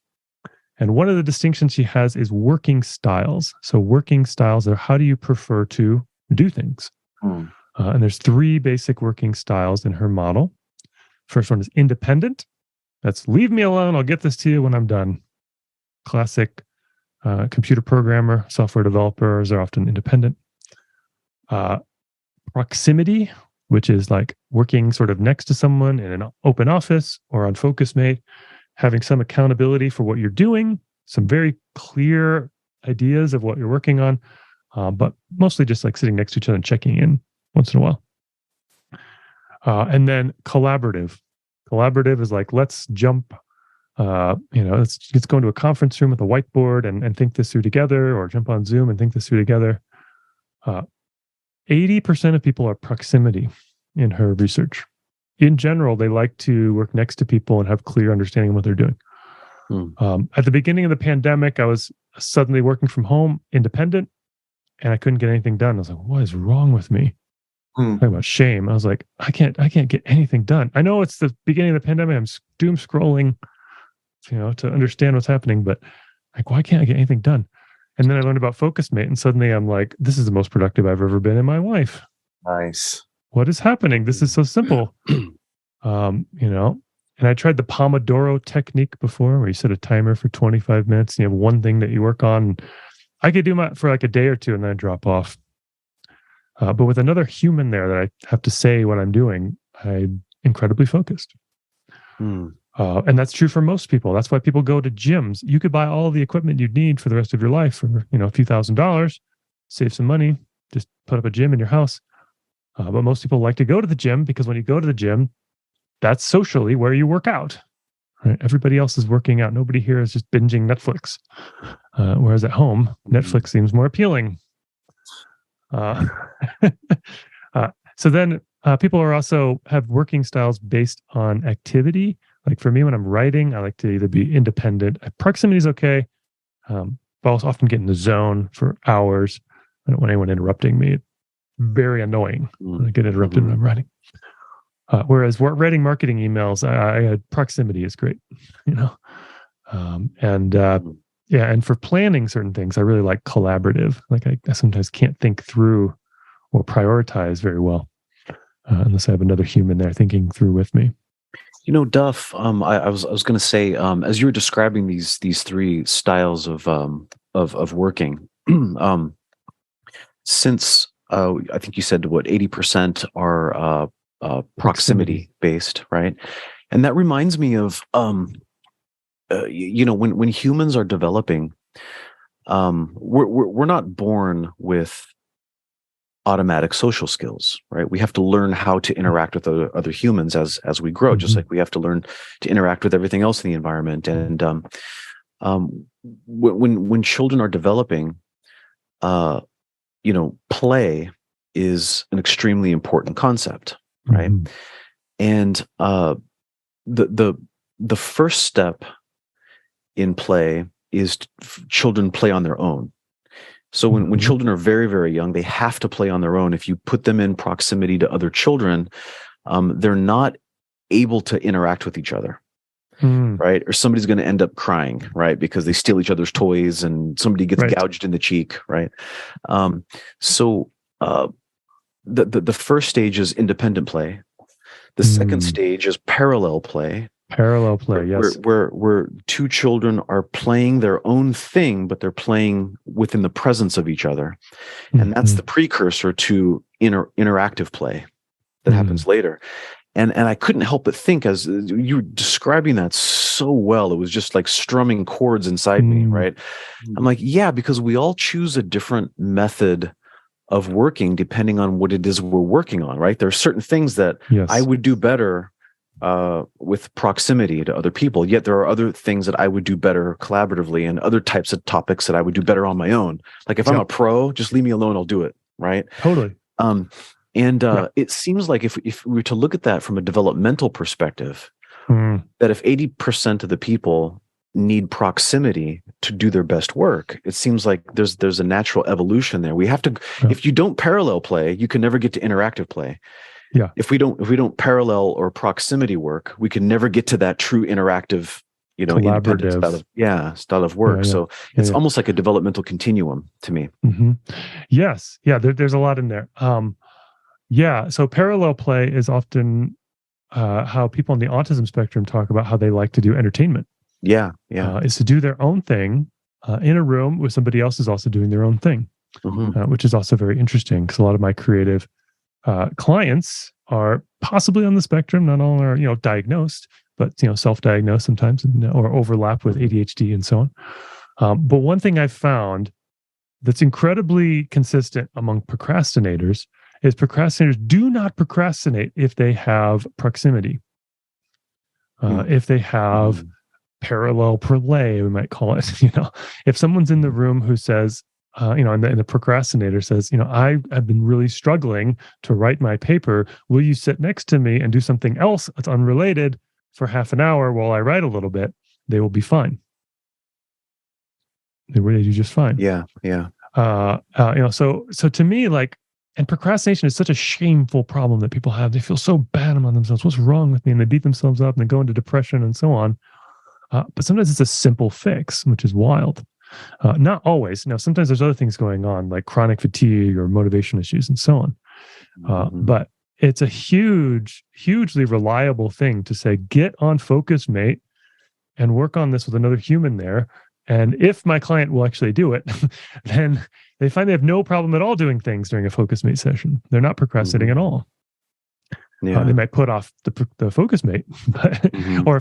And one of the distinctions she has is working styles. So working styles are, how do you prefer to do things? And there's 3 basic working styles in her model. First one is independent. That's leave me alone. I'll get this to you when I'm done. Classic computer programmer, software developers are often independent. Proximity, which is like working sort of next to someone in an open office or on FocusMate, having some accountability for what you're doing, some very clear ideas of what you're working on, but mostly just like sitting next to each other and checking in once in a while. And then collaborative. Collaborative is like, let's jump, let's go into a conference room with a whiteboard and think this through together, or jump on Zoom and think this through together. 80% of people are proximity in her research. In general, they like to work next to people and have clear understanding of what they're doing. At the beginning of the pandemic, I was suddenly working from home, independent, and I couldn't get anything done. I was like, what is wrong with me? Talking about shame. I was like, I can't get anything done. I know it's the beginning of the pandemic. I'm doom scrolling, to understand what's happening, but like, why can't I get anything done? And then I learned about FocusMate, and suddenly I'm like, this is the most productive I've ever been in my life. Nice. What is happening? This is so simple. And I tried the Pomodoro technique before, where you set a timer for 25 minutes and you have one thing that you work on. I could do for like a day or two and then I drop off. But with another human there that I have to say what I'm doing, I'm incredibly focused. And that's true for most people. That's why people go to gyms. You could buy all the equipment you need for the rest of your life for, a few $1,000s, save some money, just put up a gym in your house. But most people like to go to the gym because when you go to the gym, that's socially where you work out. Right? Everybody else is working out. Nobody here is just binging Netflix. Whereas at home, Netflix seems more appealing. So then people are also have working styles based on activity. Like for me, when I'm writing, I like to either be independent. Proximity is okay, but I'll often get in the zone for hours. I don't want anyone interrupting me. It's very annoying when I get interrupted when I'm writing. Whereas writing marketing emails, proximity is great, and for planning certain things, I really like collaborative. Like I sometimes can't think through or prioritize very well unless I have another human there thinking through with me. Duff, I was going to say, as you were describing these 3 styles of working, since I think you said 80% are proximity based, right? And that reminds me of when humans are developing, we're not born with automatic social skills, right? We have to learn how to interact with other humans as we grow, just like we have to learn to interact with everything else in the environment. And when children are developing, play is an extremely important concept, right? And the first step in play is children play on their own. So when children are very, very young, they have to play on their own. If you put them in proximity to other children, they're not able to interact with each other, right? Or somebody's going to end up crying, right? Because they steal each other's toys and somebody gets gouged in the cheek, right? So the first stage is independent play. The second stage is parallel play. Parallel play, yes. Where 2 children are playing their own thing, but they're playing within the presence of each other. And that's the precursor to interactive play that happens later. And I couldn't help but think, as you were describing that so well, it was just like strumming chords inside me, right? I'm like, yeah, because we all choose a different method of working depending on what it is we're working on, right? There are certain things that I would do better with proximity to other people, yet there are other things that I would do better collaboratively, and other types of topics that I would do better on my own. Like if I'm a pro, just leave me alone, I'll do it, right? Totally. It seems like if we were to look at that from a developmental perspective, that if 80% of the people need proximity to do their best work, it seems like there's a natural evolution there. We have to, if you don't parallel play, you can never get to interactive play. Yeah. If we don't parallel or proximity work, we can never get to that true interactive, independent style of work. So it's almost like a developmental continuum to me. Yes. Yeah. There's a lot in there. So parallel play is often how people on the autism spectrum talk about how they like to do entertainment. Is to do their own thing in a room where somebody else is also doing their own thing, which is also very interesting, because a lot of my creative clients are possibly on the spectrum. Not all are, diagnosed, but self-diagnosed sometimes, or overlap with ADHD and so on. But one thing I've found that's incredibly consistent among procrastinators is procrastinators do not procrastinate if they have proximity. If they have parallel play, we might call it. If someone's in the room who says, and the procrastinator says, I've been really struggling to write my paper. Will you sit next to me and do something else that's unrelated for half an hour while I write a little bit? They will be fine. They really do just fine. So to me, and procrastination is such a shameful problem that people have. They feel so bad about themselves. What's wrong with me? And they beat themselves up and they go into depression and so on. But sometimes it's a simple fix, which is wild. Not always. Now, sometimes there's other things going on, like chronic fatigue or motivation issues and so on. But it's a hugely reliable thing to say, get on Focus Mate and work on this with another human there. And if my client will actually do it, then they find they have no problem at all doing things during a Focus Mate session. They're not procrastinating at all. They might put off the Focus Mate, or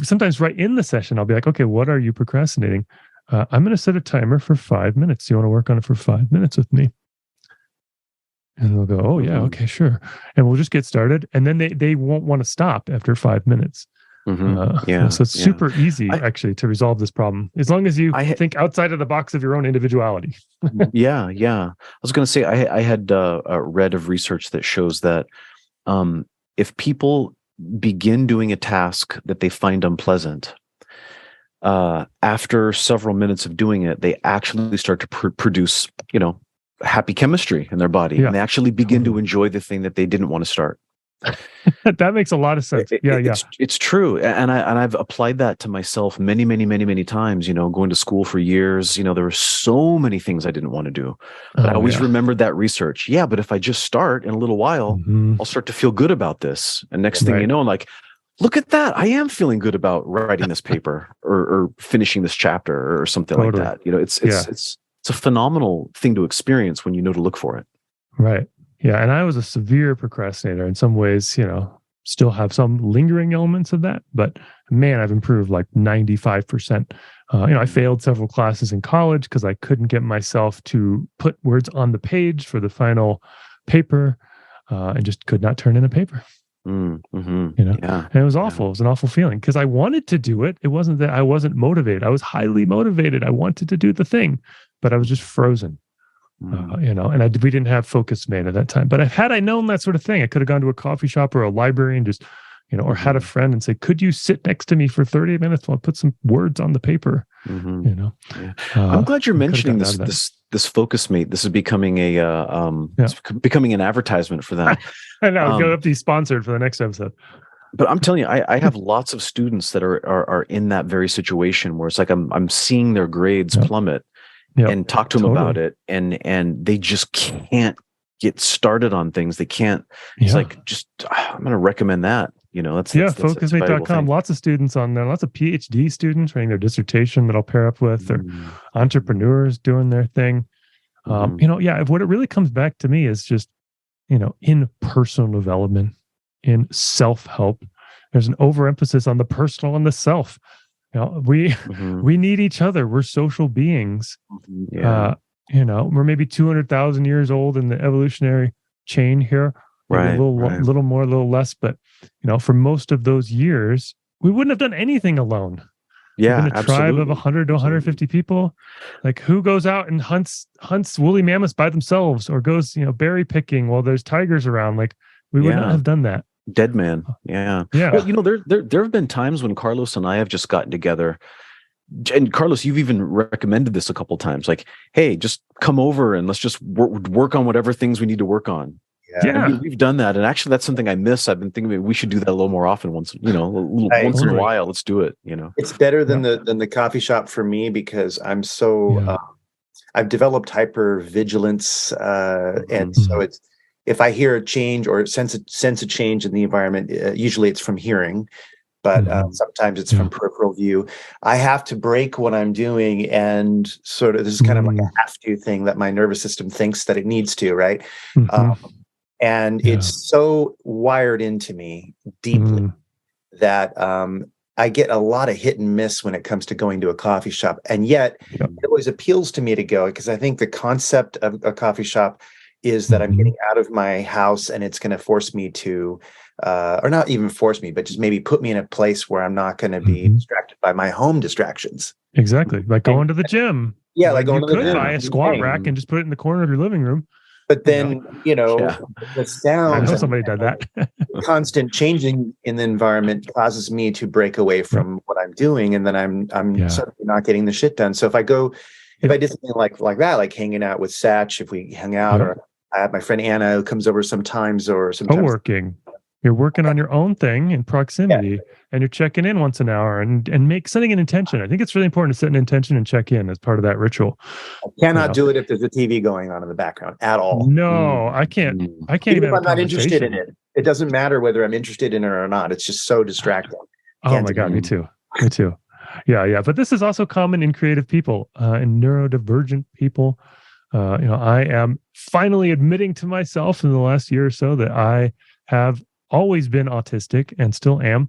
sometimes right in the session, I'll be like, okay, what are you procrastinating? I'm going to set a timer for 5 minutes. Do you want to work on it for 5 minutes with me? And they'll go, oh yeah, okay, sure. And we'll just get started. And then they won't want to stop after 5 minutes. So it's super easy actually to resolve this problem, as long as you think outside of the box of your own individuality. I was going to say, I had read of research that shows that if people begin doing a task that they find unpleasant, after several minutes of doing it, they actually start to produce, happy chemistry in their body, and they actually begin to enjoy the thing that they didn't want to start. That makes a lot of sense. It's true, and I've applied that to myself many times. Going to school for years, there were so many things I didn't want to do, but I always remembered that research. But if I just start in a little while, I'll start to feel good about this, and next thing you know, I'm like, look at that, I am feeling good about writing this paper or finishing this chapter or something like that. It's a phenomenal thing to experience when you know to look for it. Right. Yeah, and I was a severe procrastinator in some ways, still have some lingering elements of that, but man, I've improved like 95%. I failed several classes in college because I couldn't get myself to put words on the page for the final paper, and just could not turn in a paper. And it was awful. It was an awful feeling because I wanted to do it. It wasn't that I wasn't motivated. I was highly motivated. I wanted to do the thing, but I was just frozen. And we didn't have Focus Mate at that time. But had I known that sort of thing, I could have gone to a coffee shop or a library and just, or had a friend and say, could you sit next to me for 30 minutes while I put some words on the paper? I'm glad you're mentioning this Focus Mate. This is becoming it's becoming an advertisement for that. I know, I'm going to be sponsored for the next episode. But I'm telling you, I have lots of students that are in that very situation where it's like I'm seeing their grades plummet. And talk to them about it, and they just can't get started on things. They can't. It's like, I'm going to recommend that. That's focusmate.com. Lots of students on there. Lots of PhD students writing their dissertation that I'll pair up with, or entrepreneurs doing their thing. What it really comes back to me is just, in personal development. in self-help. There's an overemphasis on the personal and the self. We need each other. We're social beings. Yeah. We're maybe 200,000 years old in the evolutionary chain here. Maybe a little more, a little less. But for most of those years, we wouldn't have done anything alone. Yeah, in a tribe of 100 to 150 people, like who goes out and hunts woolly mammoths by themselves, or goes berry picking while there's tigers around? Like we would not have done that. Dead man. Yeah. But, there have been times when Carlos and I have just gotten together, and Carlos, you've even recommended this a couple of times, like, hey, just come over and let's just work on whatever things we need to work on. We've done that, and actually that's something I miss. I've been thinking we should do that a little more often. Once in a while, let's do it. It's better than the coffee shop for me, because I'm so I've developed hypervigilance, and so it's, if I hear a change or sense a change in the environment, usually it's from hearing, but sometimes it's from peripheral view. I have to break what I'm doing, and sort of, this is kind of like a have to thing that my nervous system thinks that it needs to, right? And it's so wired into me deeply that I get a lot of hit and miss when it comes to going to a coffee shop. And yet it always appeals to me to go, because I think the concept of a coffee shop is that I'm getting out of my house, and it's going to force me to, or not even force me, but just maybe put me in a place where I'm not going to be distracted by my home distractions. Exactly. Like going to the gym. Yeah, like going to the gym. You could buy a squat rack and just put it in the corner of your living room. But then, the sound, I know somebody did that. constant changing in the environment causes me to break away from what I'm doing, and then I'm suddenly not getting the shit done. So if I did something like that, like hanging out with Satch, if we hung out, or I have my friend Anna who comes over sometimes, or sometimes co-working. You're working on your own thing in proximity, and you're checking in once an hour and setting an intention. I think it's really important to set an intention and check in as part of that ritual. I cannot do it if there's a TV going on in the background at all. No, I can't. I can't even if I'm not interested in it. It doesn't matter whether I'm interested in it or not. It's just so distracting. Oh my God, me too. Yeah. But this is also common in creative people, in neurodivergent people. I am finally admitting to myself in the last year or so that I have always been autistic and still am,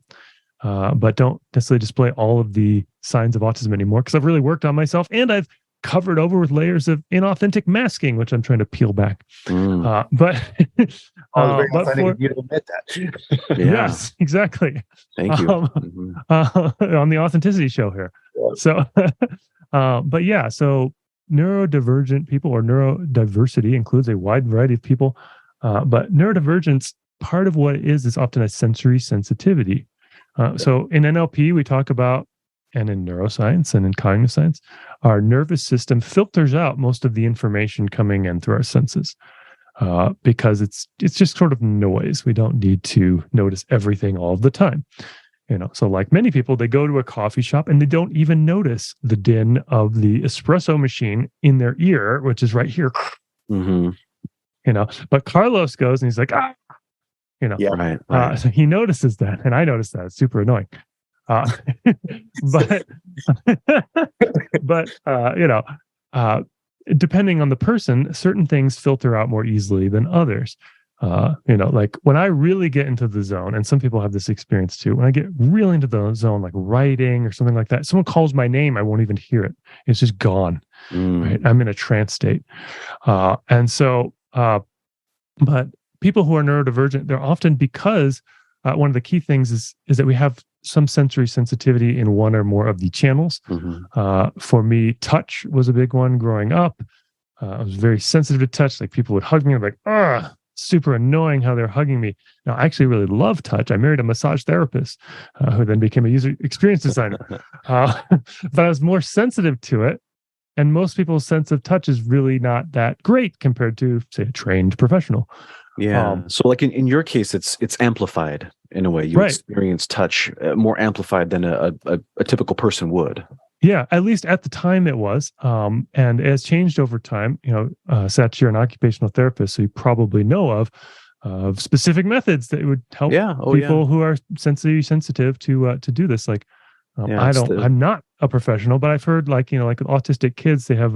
but don't necessarily display all of the signs of autism anymore, because I've really worked on myself, and I've covered over with layers of inauthentic masking, which I'm trying to peel back. But very authentic of you to admit that. Yes, exactly. Thank you. On the Authenticity Show here. So, so neurodivergent people, or neurodiversity, includes a wide variety of people, but neurodivergence, part of what it is often a sensory sensitivity. So in NLP, we talk about, and in neuroscience and in cognitive science, our nervous system filters out most of the information coming in through our senses, because it's just sort of noise. We don't need to notice everything all the time. So like many people, they go to a coffee shop and they don't even notice the din of the espresso machine in their ear, which is right here. But Carlos goes and he's like, so he notices that, and I notice that. It's super annoying. Depending on the person, certain things filter out more easily than others. Like when I really get into the zone, and some people have this experience too, when I get really into the zone, like writing or something like that, someone calls my name, I won't even hear it. It's just gone. Right? I'm in a trance state. But people who are neurodivergent, they're often, because one of the key things is that we have some sensory sensitivity in one or more of the channels. For me, touch was a big one growing up. I was very sensitive to touch. Like people would hug me, I'm like, super annoying how they're hugging me. Now, I actually really love touch. I married a massage therapist who then became a user experience designer. But I was more sensitive to it. And most people's sense of touch is really not that great compared to, say, a trained professional. Yeah. So like in your case, it's amplified in a way. You experience touch more amplified than a typical person would. Yeah, at least at the time it was. And it has changed over time. Satch, you're an occupational therapist, so you probably know of specific methods that would help people who are sensitive to do this. Like, I'm not a professional, but I've heard like with autistic kids, they have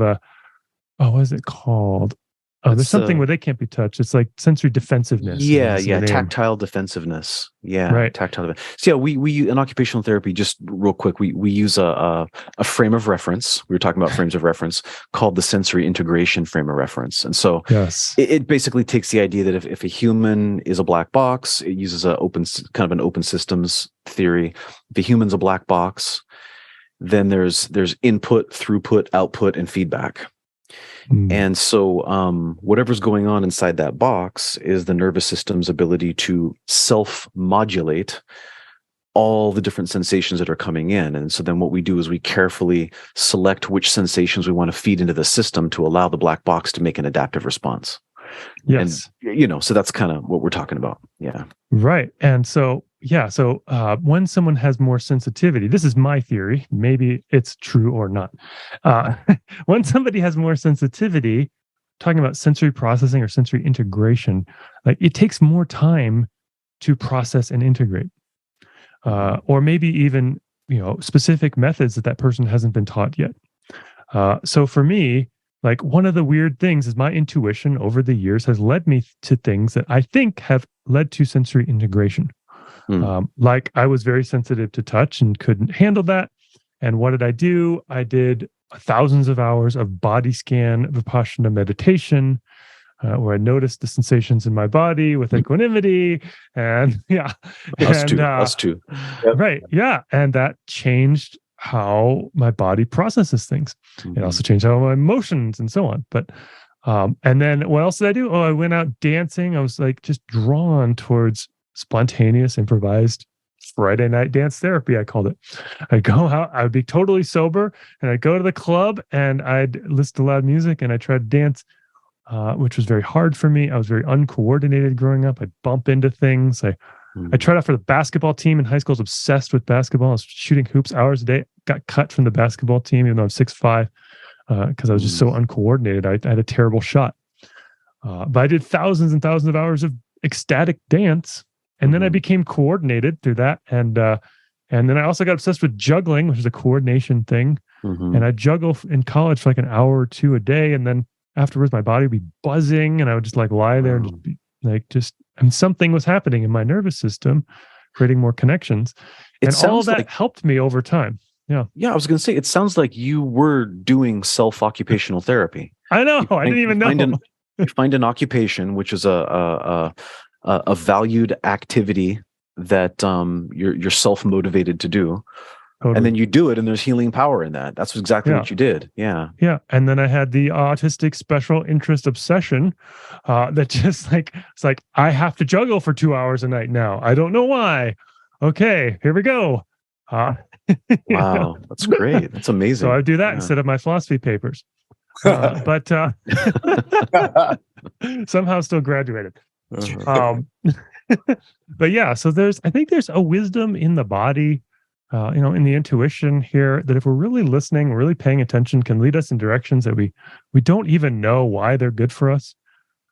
what is it called? Oh, there's something where they can't be touched. It's like sensory defensiveness. Yeah, tactile defensiveness. Yeah, right. Tactile. So we in occupational therapy, just real quick, we use a frame of reference. We were talking about frames of reference called the sensory integration frame of reference. And so yes, it basically takes the idea that if a human is a black box, it uses an open systems theory. If a human's a black box, then there's input, throughput, output, and feedback. And so whatever's going on inside that box is the nervous system's ability to self-modulate all the different sensations that are coming in. And so then what we do is we carefully select which sensations we want to feed into the system to allow the black box to make an adaptive response. Yes. And, so that's kind of what we're talking about. Yeah. Right. And so, when someone has more sensitivity, this is my theory, maybe it's true or not. When somebody has more sensitivity, talking about sensory processing or sensory integration, like it takes more time to process and integrate. Or maybe even, specific methods that person hasn't been taught yet. So for me, like one of the weird things is my intuition over the years has led me to things that I think have led to sensory integration. Like I was very sensitive to touch and couldn't handle that. And what did I do? I did thousands of hours of body scan Vipassana meditation, where I noticed the sensations in my body with equanimity. And us too. Yep. Right. Yeah. And that changed how my body processes things. It also changed how my emotions and so on. But and then what else did I do? Oh, I went out dancing. I was like just drawn towards spontaneous, improvised Friday night dance therapy, I called it. I'd go out, I would be totally sober, and I'd go to the club and I'd listen to loud music and I tried to dance, which was very hard for me. I was very uncoordinated growing up. I'd bump into things. I tried out for the basketball team in high school. I was obsessed with basketball. I was shooting hoops hours a day. Got cut from the basketball team, even though I'm 6'5", because I was just so uncoordinated. I had a terrible shot. But I did thousands and thousands of hours of ecstatic dance. And then I became coordinated through that. And then I also got obsessed with juggling, which is a coordination thing. And I'd juggle in college for like an hour or two a day. And then afterwards, my body would be buzzing and I would just like lie there and just be like, and something was happening in my nervous system, creating more connections. And all that helped me over time. Yeah. Yeah. I was going to say, it sounds like you were doing self-occupational therapy. I know. I didn't even know. You find an occupation, which is a valued activity that you're self-motivated to do. Totally. And then you do it and there's healing power in that. That's exactly what you did. Yeah. Yeah. And then I had the autistic special interest obsession that just like, it's like, I have to juggle for 2 hours a night now. I don't know why. Okay, here we go. Wow. That's great. That's amazing. So I do that instead of my philosophy papers. But somehow still graduated. But yeah, so I think there's a wisdom in the body, in the intuition here that if we're really listening, we're really paying attention, can lead us in directions that we don't even know why they're good for us.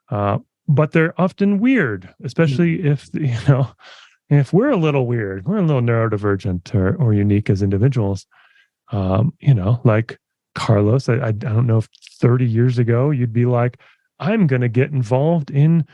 But they're often weird, especially if we're a little weird, we're a little neurodivergent or unique as individuals. Like Carlos, I don't know if 30 years ago you'd be like, I'm going to get involved in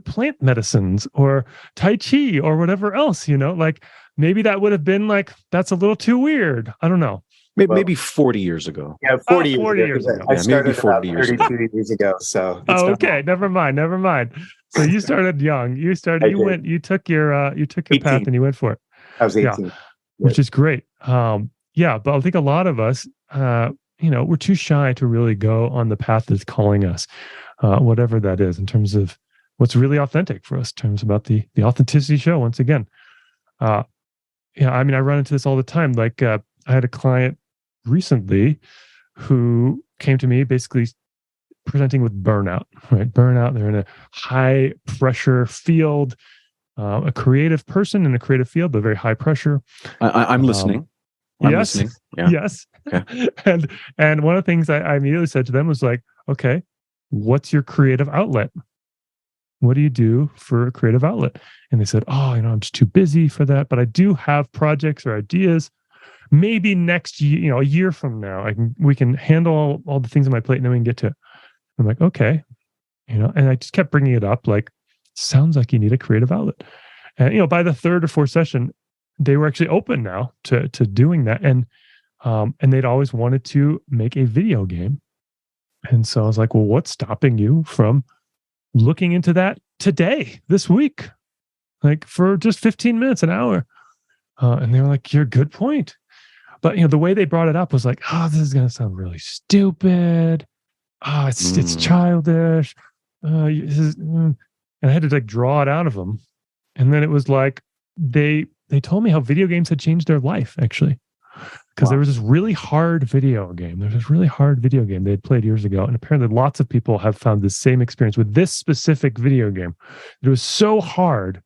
plant medicines or Tai Chi or whatever else, like maybe that would have been like, that's a little too weird. I don't know. Maybe 40 years ago. Yeah, 40 years ago. I started about 32 years ago. So. Okay. Never mind. So you started young. You took your 18. Path and you went for it. I was 18. Which is great. But I think a lot of us, we're too shy to really go on the path that's calling us, whatever that is, in terms of what's really authentic for us, in terms about the authenticity show. Once again, I run into this all the time. Like I had a client recently who came to me basically presenting with burnout, right? Burnout. They're in a high pressure field, a creative person in a creative field, but very high pressure. I'm listening. I'm listening. Yeah. Yes. Okay. And one of the things I immediately said to them was like, okay, what's your creative outlet? What do you do for a creative outlet? And they said, I'm just too busy for that, but I do have projects or ideas. Maybe next year, a year from now, we can handle all the things on my plate and then we can get to it. I'm like, okay, And I just kept bringing it up, like, sounds like you need a creative outlet. And, by the third or fourth session, they were actually open now to doing that. And they'd always wanted to make a video game. And so I was like, well, what's stopping you from looking into that today, this week, like for just 15 minutes, an hour? And they were like, you're a good point. But, the way they brought it up was like, oh, this is going to sound really stupid. Oh, it's childish. And I had to like draw it out of them. And then it was like, they told me how video games had changed their life, actually. Because there was this really hard video game. There's this really hard video game they had played years ago. And apparently lots of people have found the same experience with this specific video game. It was so hard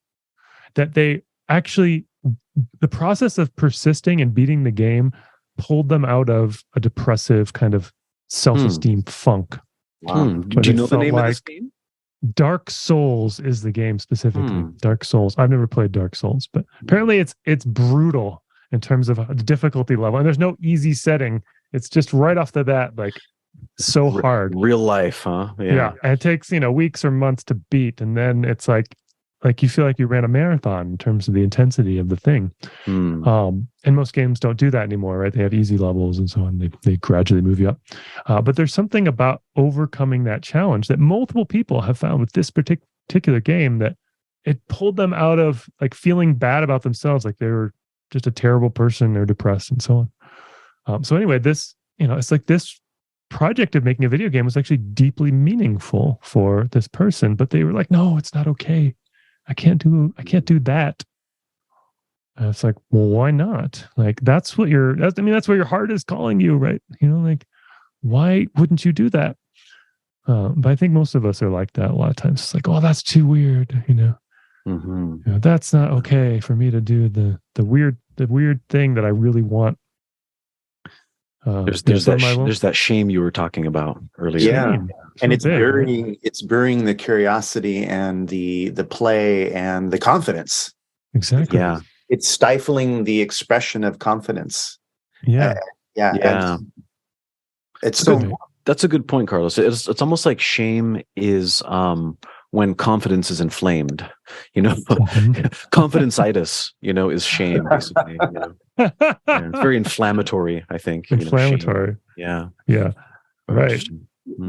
that they actually, the process of persisting and beating the game pulled them out of a depressive kind of self-esteem funk. Wow. Do you know the name of this game? Dark Souls is the game specifically. Dark Souls. I've never played Dark Souls, but apparently it's brutal in terms of the difficulty level. And there's no easy setting. It's just right off the bat, like so hard. Real life, huh? Yeah. And it takes, weeks or months to beat. And then it's like you feel like you ran a marathon in terms of the intensity of the thing. And most games don't do that anymore, right? They have easy levels and so on. They gradually move you up. But there's something about overcoming that challenge that multiple people have found with this particular game, that it pulled them out of like feeling bad about themselves, like they were just a terrible person or depressed and so on. So anyway, this, it's like this project of making a video game was actually deeply meaningful for this person, but they were like, no, it's not okay. I can't do that. And it's like, well, why not? Like, that's what your heart is calling you, right? Like, why wouldn't you do that? But I think most of us are like that a lot of times. It's like, oh, that's too weird, that's not okay for me to do the weird thing that I really want. There's that shame you were talking about earlier. Yeah, and it's burying the curiosity and the play and the confidence. Exactly. Yeah, it's stifling the expression of confidence. Yeah. It's so. That's a good point, Carlos. It's almost like shame is when confidence is inflamed. Confidence-itis, is shame, basically. It's very inflammatory, I think. Inflammatory. Yeah. Right.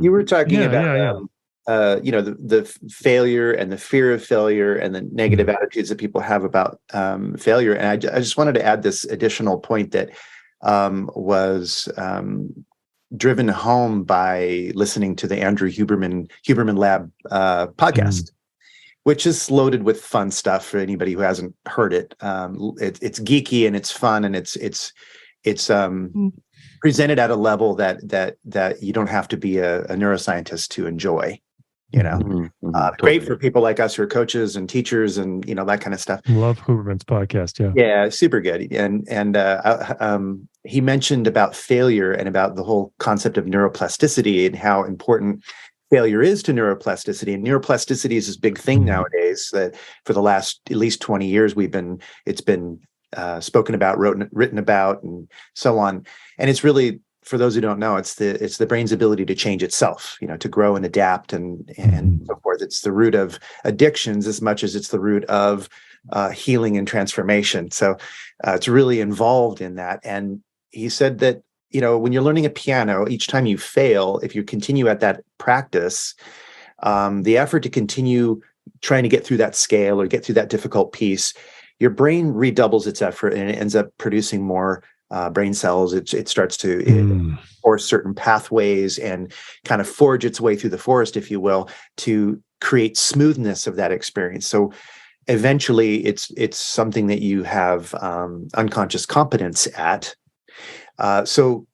You were talking about the failure and the fear of failure and the negative attitudes that people have about failure. And I just wanted to add this additional point that was driven home by listening to the Andrew Huberman Lab podcast, which is loaded with fun stuff for anybody who hasn't heard it. It's geeky and it's fun, and it's presented at a level that you don't have to be a neuroscientist to enjoy. Great for people like us who are coaches and teachers and that kind of stuff. Love Huberman's podcast. Yeah, super good. And he mentioned about failure and about the whole concept of neuroplasticity and how important failure is to neuroplasticity. And neuroplasticity is this big thing nowadays that for the last at least 20 years it's been spoken about, written about, and so on. And it's really, for those who don't know, it's the brain's ability to change itself, to grow and adapt and so forth. It's the root of addictions as much as it's the root of healing and transformation. So it's really involved in that. And he said that, when you're learning a piano, each time you fail, if you continue at that practice, the effort to continue trying to get through that scale or get through that difficult piece, your brain redoubles its effort and it ends up producing more brain cells. It starts to force certain pathways and kind of forge its way through the forest, if you will, to create smoothness of that experience. So eventually it's something that you have unconscious competence at. So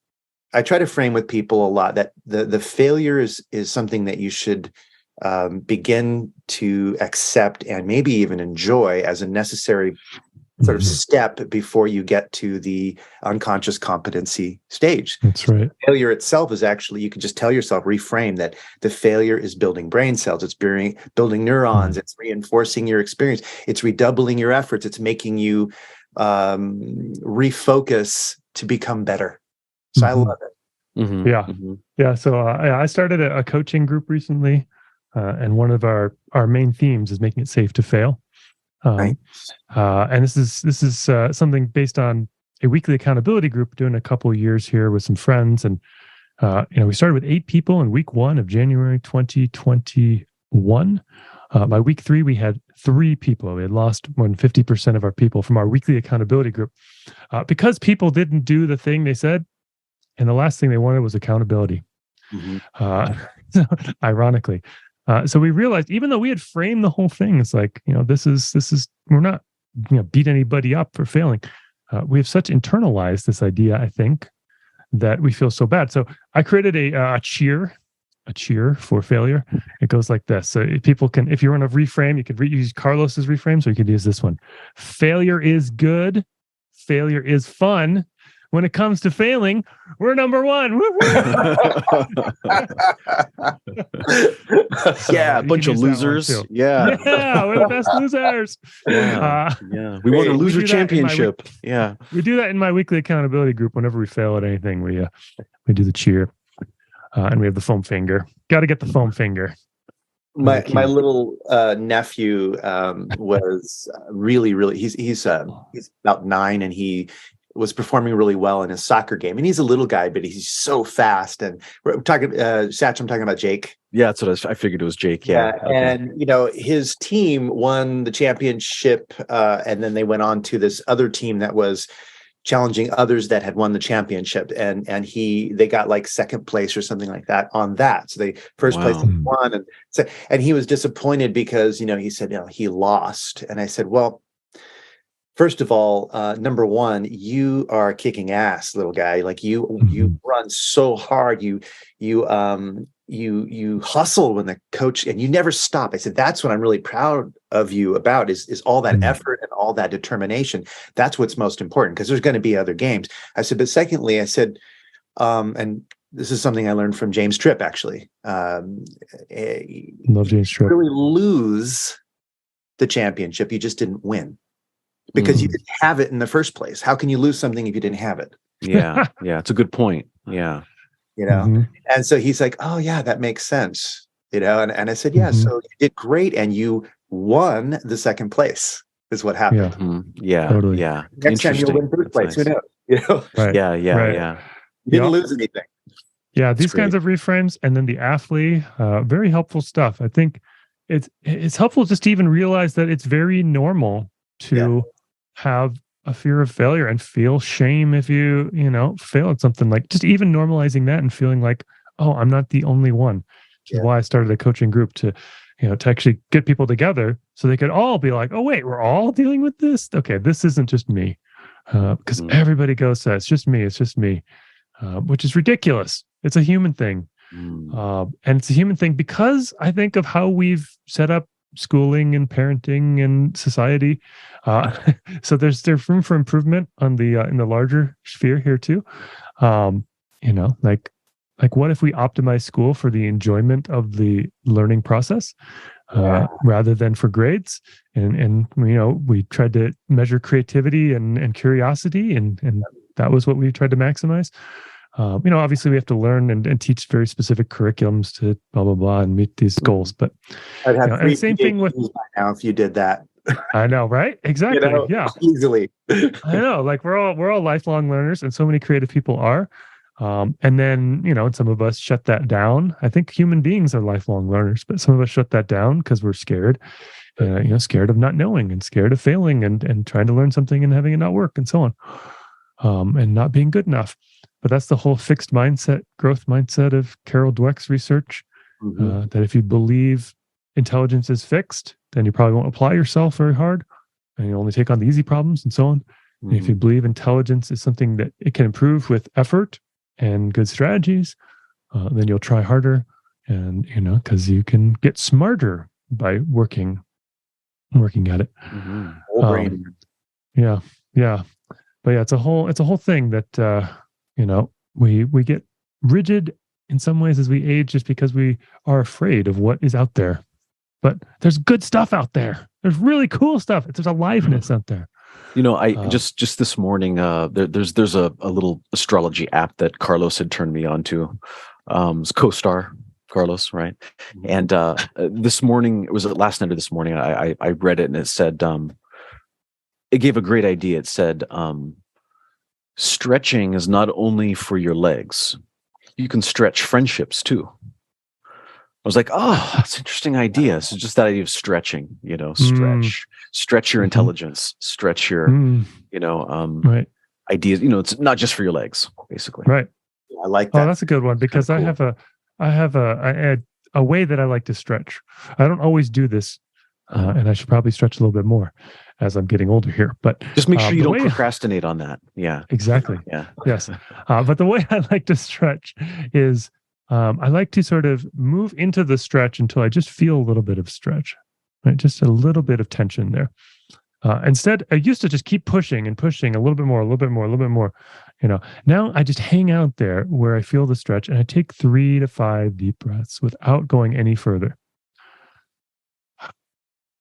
I try to frame with people a lot that the failure is something that you should begin to accept and maybe even enjoy as a necessary sort of step before you get to the unconscious competency stage. That's right. Failure itself is actually, you can just tell yourself, reframe that the failure is building brain cells. It's building neurons. It's reinforcing your experience. It's redoubling your efforts. It's making you refocus to become better. So I love it. Yeah. So I started a coaching group recently and one of our main themes is making it safe to fail. Right. And this is something based on a weekly accountability group doing a couple of years here with some friends. And, we started with 8 people in week 1 of January 2021. By week 3, we had 3 people. We had lost more than 50% of our people from our weekly accountability group because people didn't do the thing they said. And the last thing they wanted was accountability. Ironically. So we realized, even though we had framed the whole thing, it's like, this is, we're not, beat anybody up for failing. We have such internalized this idea, I think, that we feel so bad. So I created a cheer for failure. It goes like this. So people can, if you want to reframe, you could use Carlos's reframe, so you could use this one. Failure is good. Failure is fun. When it comes to failing, we're number 1. Yeah, a bunch of losers. Yeah, we're the best losers. Yeah, we won a loser championship. Yeah, we do that in my weekly accountability group. Whenever we fail at anything, we do the cheer, and we have the foam finger. Got to get the foam finger. My little nephew was really he's about 9, and he was performing really well in his soccer game, and he's a little guy, but he's so fast. And we're talking Satch, I'm talking about Jake. Yeah, that's what I figured it was Jake. Yeah. Okay. And his team won the championship, and then they went on to this other team that was challenging others that had won the championship, and they got like second place or something like that on that. So they first place won, and he was disappointed because he said he lost. And I said, well, first of all, number 1, you are kicking ass, little guy. Like you run so hard. You hustle when the coach, and you never stop. I said, that's what I'm really proud of you about is all that effort and all that determination. That's what's most important, because there's going to be other games. I said, but secondly, I said, and this is something I learned from James Tripp, actually. Love James Tripp. Really lose the championship. You just didn't win. Because you didn't have it in the first place. How can you lose something if you didn't have it? Yeah, it's a good point. Yeah. And so he's like, oh yeah, that makes sense. And I said, yeah, so you did great, and you won the second place is what happened. Yeah, totally. Yeah. Next time you'll win third place. Nice. Who knows? Right. Yeah. You didn't lose anything. Yeah, these kinds of reframes, and then the athlete, very helpful stuff. I think it's helpful just to even realize that it's very normal to have a fear of failure and feel shame if you fail at something. Like, just even normalizing that and feeling like, oh, I'm not the only one. Which is why I started a coaching group to actually get people together so they could all be like, oh wait, we're all dealing with this. Okay, this isn't just me, because everybody goes, it's just me, which is ridiculous. It's a human thing, and it's a human thing because I think of how we've set up schooling and parenting and society. So there's room for improvement on the in the larger sphere here too. Like what if we optimize school for the enjoyment of the learning process rather than for grades? And we tried to measure creativity and curiosity, and that was what we tried to maximize. Obviously we have to learn and teach very specific curriculums to blah, blah, blah, and meet these goals. But I'd have and same thing with now if you did that. I know, right? Exactly. Yeah. Easily. I know. Like we're all lifelong learners, and so many creative people are. And then, and some of us shut that down. I think human beings are lifelong learners, but some of us shut that down because we're scared, scared of not knowing and scared of failing and trying to learn something and having it not work and so on, and not being good enough. But that's the whole fixed mindset, growth mindset of Carol Dweck's research, that if you believe intelligence is fixed, then you probably won't apply yourself very hard, and you only take on the easy problems and so on. And if you believe intelligence is something that it can improve with effort and good strategies, then you'll try harder, and because you can get smarter by working at it. Yeah. But yeah, it's a whole thing that we get rigid in some ways as we age, just because we are afraid of what is out there. But there's good stuff out there. There's really cool stuff. There's aliveness out there. I just this morning, there's a little astrology app that Carlos had turned me on to. It's CoStar Carlos, right? And this morning, was it last night or this morning? I read it, and it said it gave a great idea. It said stretching is not only for your legs; you can stretch friendships too. I was like, oh, that's an interesting idea. So just that idea of stretching, stretch your intelligence, stretch your, right. ideas. It's not just for your legs, basically. Right. I like that. Oh, that's a good one, because cool. I have a way that I like to stretch. I don't always do this, and I should probably stretch a little bit more as I'm getting older here. But just make sure you don't procrastinate on that. Yeah, exactly. Yeah. Yes. But the way I like to stretch is I like to sort of move into the stretch until I just feel a little bit of stretch, right? Just a little bit of tension there. Instead, I used to just keep pushing and pushing a little bit more, a little bit more, a little bit more. Now I just hang out there where I feel the stretch, and I take 3 to 5 deep breaths without going any further.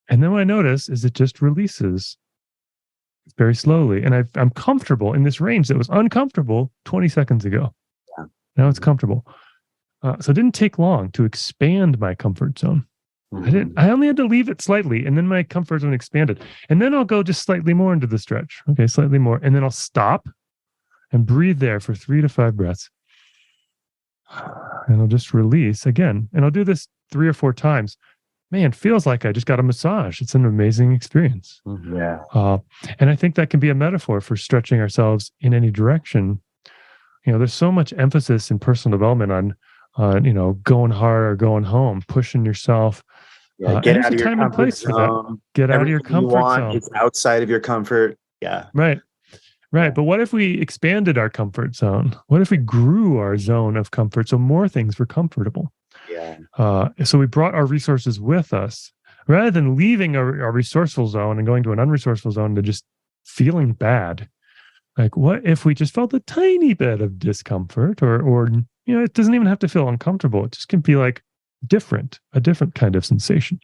And then what I notice is it just releases very slowly. And I'm comfortable in this range that was uncomfortable 20 seconds ago. Yeah. Now it's comfortable. So it didn't take long to expand my comfort zone. I only had to leave it slightly, and then my comfort zone expanded. And then I'll go just slightly more into the stretch. Okay, slightly more. And then I'll stop and breathe there for 3 to 5 breaths. And I'll just release again. And I'll do this 3 or 4 times. Man, feels like I just got a massage. It's an amazing experience. Yeah. And I think that can be a metaphor for stretching ourselves in any direction. There's so much emphasis in personal development on going hard or going home, pushing yourself. Yeah, get out of your comfort zone. Get out of your comfort zone. It's outside of your comfort. Yeah. Right. But what if we expanded our comfort zone? What if we grew our zone of comfort so more things were comfortable? Yeah. So we brought our resources with us rather than leaving our resourceful zone and going to an unresourceful zone to just feeling bad. Like, what if we just felt a tiny bit of discomfort, or it doesn't even have to feel uncomfortable. It just can be like a different kind of sensation.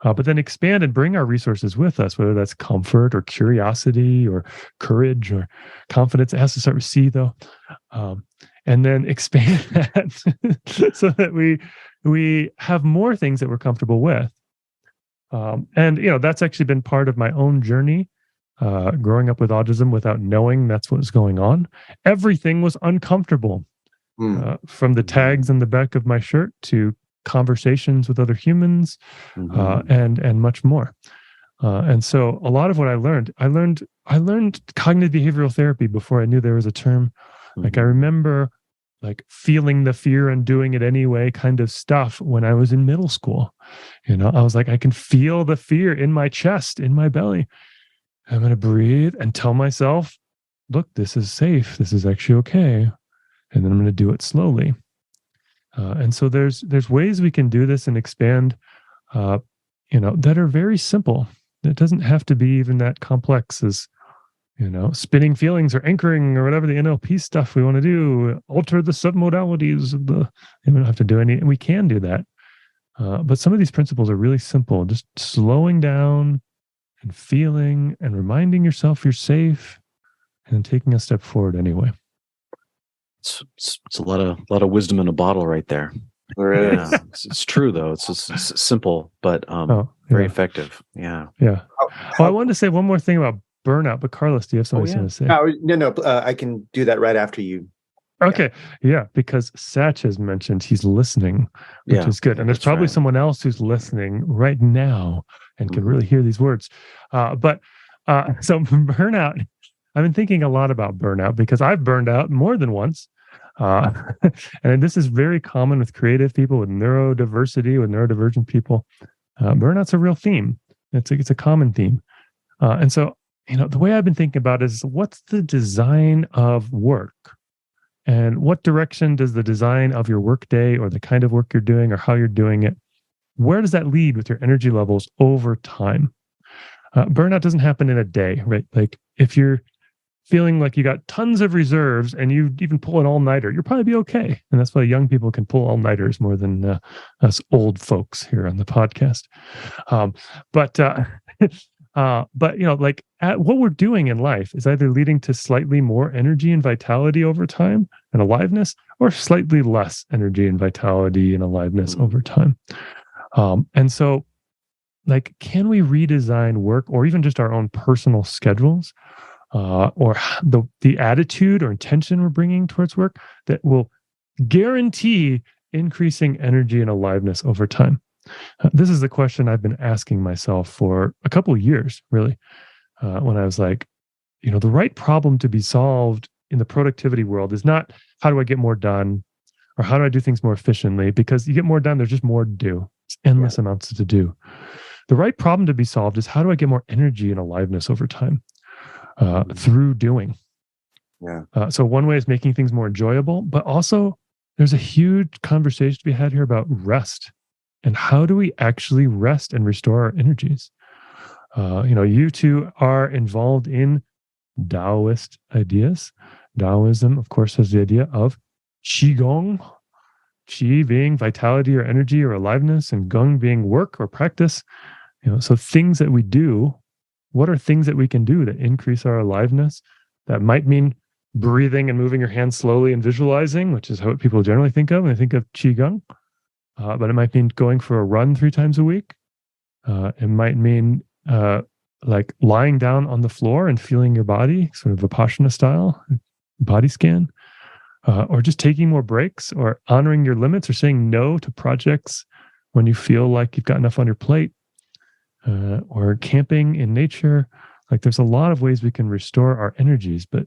But then expand and bring our resources with us, whether that's comfort or curiosity or courage or confidence. It has to start with C, though. And then expand that so that we have more things that we're comfortable with. And that's actually been part of my own journey. Growing up with autism without knowing that's what was going on. Everything was uncomfortable. From the tags on the back of my shirt to conversations with other humans, and much more. And so a lot of what I learned cognitive behavioral therapy before I knew there was a term. Like, I remember like feeling the fear and doing it anyway kind of stuff when I was in middle school. I was like, I can feel the fear in my chest, in my belly. I'm going to breathe and tell myself, look, this is safe. This is actually okay. And then I'm going to do it slowly. And so there's ways we can do this and expand, that are very simple. It doesn't have to be even that complex as, spinning feelings or anchoring or whatever the NLP stuff we want to do, alter the submodalities of we don't have to do any, and we can do that. But some of these principles are really simple, just slowing down and feeling and reminding yourself you're safe and then taking a step forward anyway. It's a lot of wisdom in a bottle right there. Yeah. It's true though. It's simple, but very effective. Yeah. Yeah. I wanted to say one more thing about burnout, but Carlos, do you have something to say? No. I can do that right after you. Okay. Yeah, because Satch has mentioned he's listening, which is good. And there's probably someone else who's listening right now and can really hear these words. So burnout, I've been thinking a lot about burnout because I've burned out more than once. And this is very common with creative people, with neurodiversity, with neurodivergent people. Burnout's a real theme. It's a common theme. And so, the way I've been thinking about it is, what's the design of work? And what direction does the design of your workday or the kind of work you're doing or how you're doing it, where does that lead with your energy levels over time? Burnout doesn't happen in a day, right? Like, if you're feeling like you got tons of reserves and you even pull an all-nighter, you'll probably be okay. And that's why young people can pull all-nighters more than But like what we're doing in life is either leading to slightly more energy and vitality over time and aliveness, or slightly less energy and vitality and aliveness over time. And so, like, can we redesign work or even just our own personal schedules, or the attitude or intention we're bringing towards work that will guarantee increasing energy and aliveness over time? This is the question I've been asking myself for a couple of years, really, when I was like, the right problem to be solved in the productivity world is not how do I get more done or how do I do things more efficiently, because you get more done, there's just more to do. It's endless amounts to do. The right problem to be solved is how do I get more energy and aliveness over time through doing. So one way is making things more enjoyable, but also there's a huge conversation to be had here about rest. And how do we actually rest and restore our energies? You two are involved in Taoist ideas. Taoism, of course, has the idea of Qigong, Qi being vitality or energy or aliveness, and Gong being work or practice. So things that we do, what are things that we can do that increase our aliveness? That might mean breathing and moving your hands slowly and visualizing, which is how people generally think of when they think of Qigong. But it might mean going for a run 3 times a week. It might mean like lying down on the floor and feeling your body, sort of Vipassana style, body scan, or just taking more breaks, or honoring your limits, or saying no to projects when you feel like you've got enough on your plate, or camping in nature. Like, there's a lot of ways we can restore our energies, but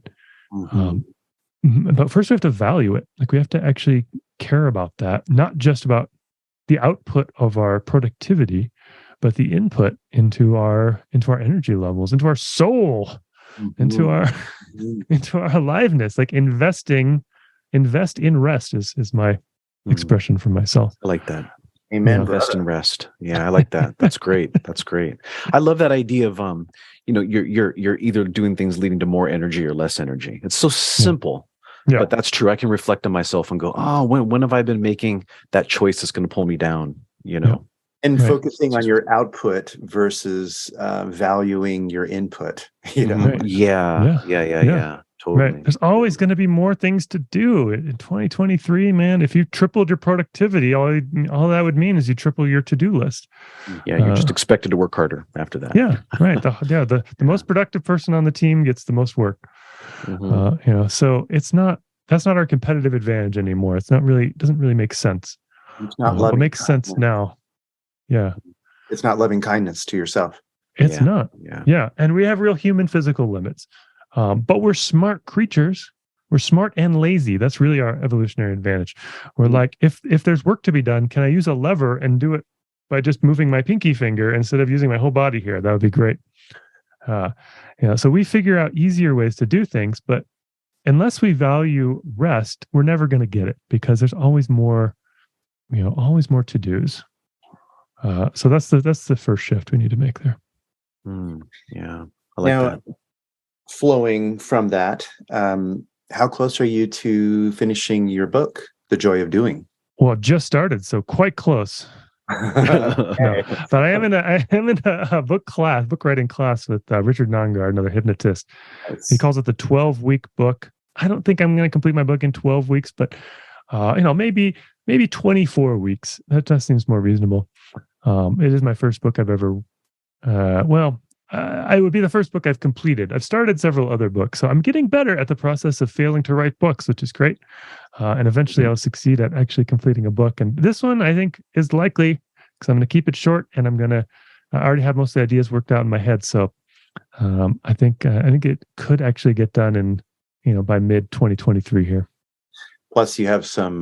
first we have to value it. Like, we have to actually care about that, not just about the output of our productivity, but the input into our energy levels, into our soul, into our aliveness. Like, invest in rest is my expression for myself. I like that. Amen. Invest in rest. Yeah, I like that. That's great. That's great. I love that idea of you're either doing things leading to more energy or less energy. It's so simple. Yeah. But that's true. I can reflect on myself and go, oh, when have I been making that choice that's going to pull me down? And focusing on your output versus valuing your input. Right. Yeah. Totally. Right. There's always going to be more things to do in 2023, man. If you tripled your productivity, all that would mean is you triple your to-do list. Yeah, you're just expected to work harder after that. Yeah, right. The most productive person on the team gets the most work. So that's not our competitive advantage anymore. It doesn't really make sense. It's not what makes sense now. Yeah. It's not loving kindness to yourself. It's not. Yeah. And we have real human physical limits. But we're smart creatures. We're smart and lazy. That's really our evolutionary advantage. We're like, if there's work to be done, can I use a lever and do it by just moving my pinky finger instead of using my whole body here? That would be great. So we figure out easier ways to do things, but unless we value rest, we're never going to get it, because there's always more, always more to-dos. So that's the first shift we need to make there. Yeah, I like that. Flowing from that, how close are you to finishing your book, The Joy of Doing? Well, just started, so quite close. No, but I am in a book writing class with Richard Nongard, another hypnotist. He calls it the 12-week book. I don't think I'm going to complete my book in 12 weeks, but maybe 24 weeks. That seems more reasonable. It is my first book I've ever. It would be the first book I've completed. I've started several other books, so I'm getting better at the process of failing to write books, which is great. And eventually I'll succeed at actually completing a book. And this one, I think, is likely, because I'm going to keep it short, and I already have most of the ideas worked out in my head. So I think it could actually get done by mid 2023 here. Plus, you have some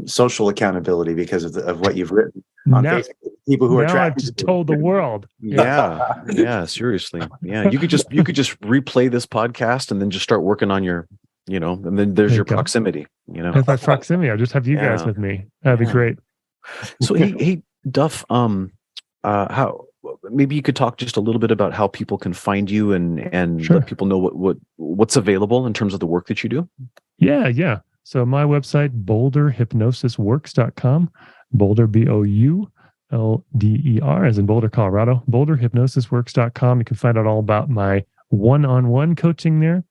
social accountability because of what you've written on Facebook. People who are I've just told the world. Yeah, seriously. Yeah, you could just replay this podcast and then just start working on your, and then there's your proximity. If I proximity, I'll just have you guys with me. That'd be great. So hey, Duff, how maybe you could talk just a little bit about how people can find you and Sure. let people know what's available in terms of the work that you do. Yeah. So my website, boulderhypnosisworks.com, Boulder, BOLDER, as in Boulder, Colorado. BoulderHypnosisWorks.com. You can find out all about my one-on-one coaching there.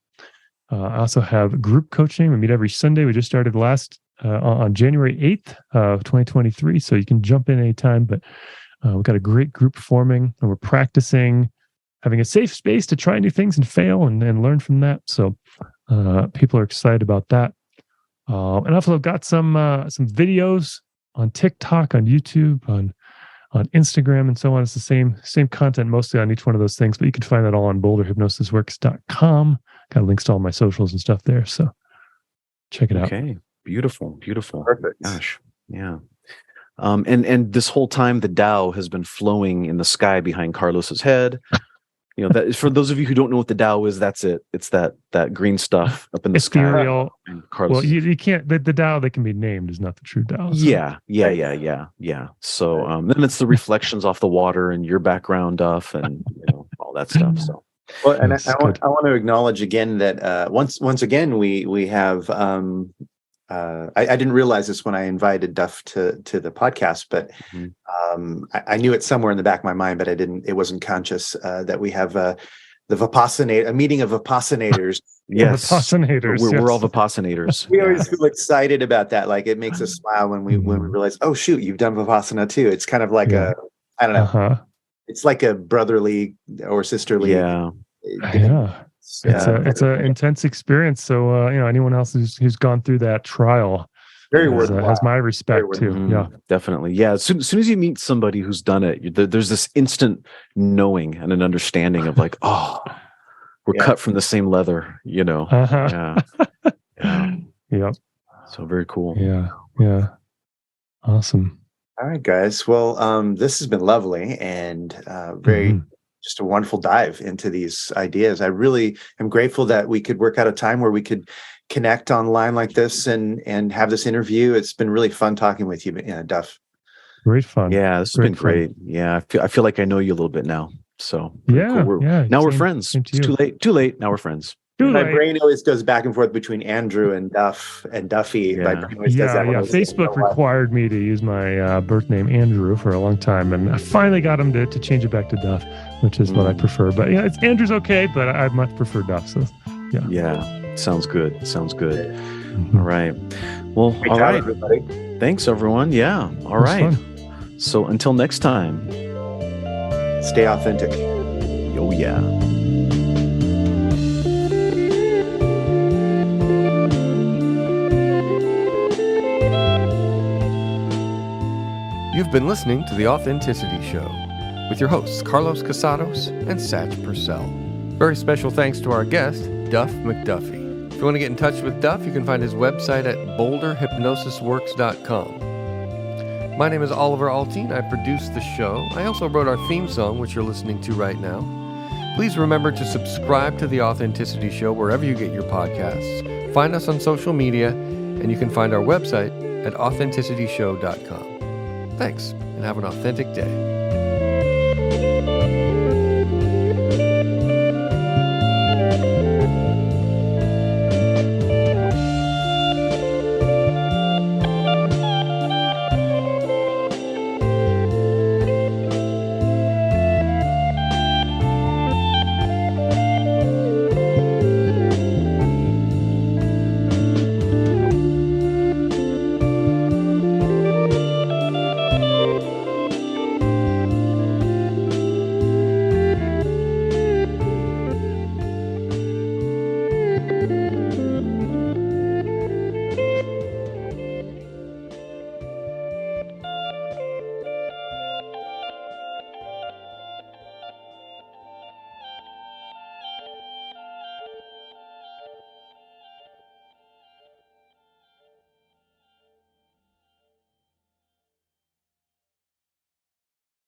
I also have group coaching. We meet every Sunday. We just started on January 8th of 2023. So you can jump in anytime, but we've got a great group forming and we're practicing having a safe space to try new things and fail and learn from that. So people are excited about that. And I've also got some videos on TikTok, on YouTube, on Instagram, and so on. It's the same content mostly on each one of those things, but you can find that all on BoulderHypnosisWorks.com. Got links to all my socials and stuff there. So check it out. Okay. Beautiful. Perfect. Gosh. Yeah. And this whole time the Tao has been flowing in the sky behind Carlos's head. You know, that for those of you who don't know what the Tao is, that's it. It's that green stuff up in the Ethereal. sky. Well, you can't. The Tao that can be named is not the true Tao. So. Yeah. So then it's the reflections off the water and your background, Duff, and all that stuff. So. Well, and I want to acknowledge again that once again we have I didn't realize this when I invited Duff to the podcast, but I knew it somewhere in the back of my mind, but it wasn't conscious that we have a meeting of Vipassinators. Yes, Vipassinators. We're all Vipassinators. We always feel excited about that. Like it makes us smile when we realize, oh shoot, you've done Vipassana too. It's kind of like I don't know. It's like a brotherly or sisterly. Yeah. It's an intense experience. So anyone else who's gone through that trial has my respect too. Yeah, definitely. Yeah, as soon as you meet somebody who's done it, there's this instant knowing and an understanding of like, oh, we're cut from the same leather. Yeah. Yep. So very cool. Yeah. Awesome. All right, guys. Well, this has been lovely and very. Just a wonderful dive into these ideas. I really am grateful that we could work out a time where we could connect online like this and have this interview. It's been really fun talking with you, Duff. Great fun. Yeah, this has been great. Yeah, I feel like I know you a little bit now. So cool. Now we're friends. It's too late. Now we're friends. My brain always goes back and forth between Andrew and Duff and Duffy. Yeah. My brain always does that. Facebook required me to use my birth name Andrew for a long time, and I finally got him to change it back to Duff, which is what I prefer. But it's Andrew's okay, but I much prefer Duff. So yeah, sounds good. All right. Well, all right, everybody. Thanks, everyone. Yeah. All right. Fun. So until next time, stay authentic. Oh yeah. You've been listening to The Authenticity Show with your hosts, Carlos Casados and Satch Purcell. Very special thanks to our guest, Duff McDuffie. If you want to get in touch with Duff, you can find his website at BoulderHypnosisWorks.com. My name is Oliver Althoen. I produce the show. I also wrote our theme song, which you're listening to right now. Please remember to subscribe to The Authenticity Show wherever you get your podcasts. Find us on social media, and you can find our website at AuthenticityShow.com. Thanks, and have an authentic day.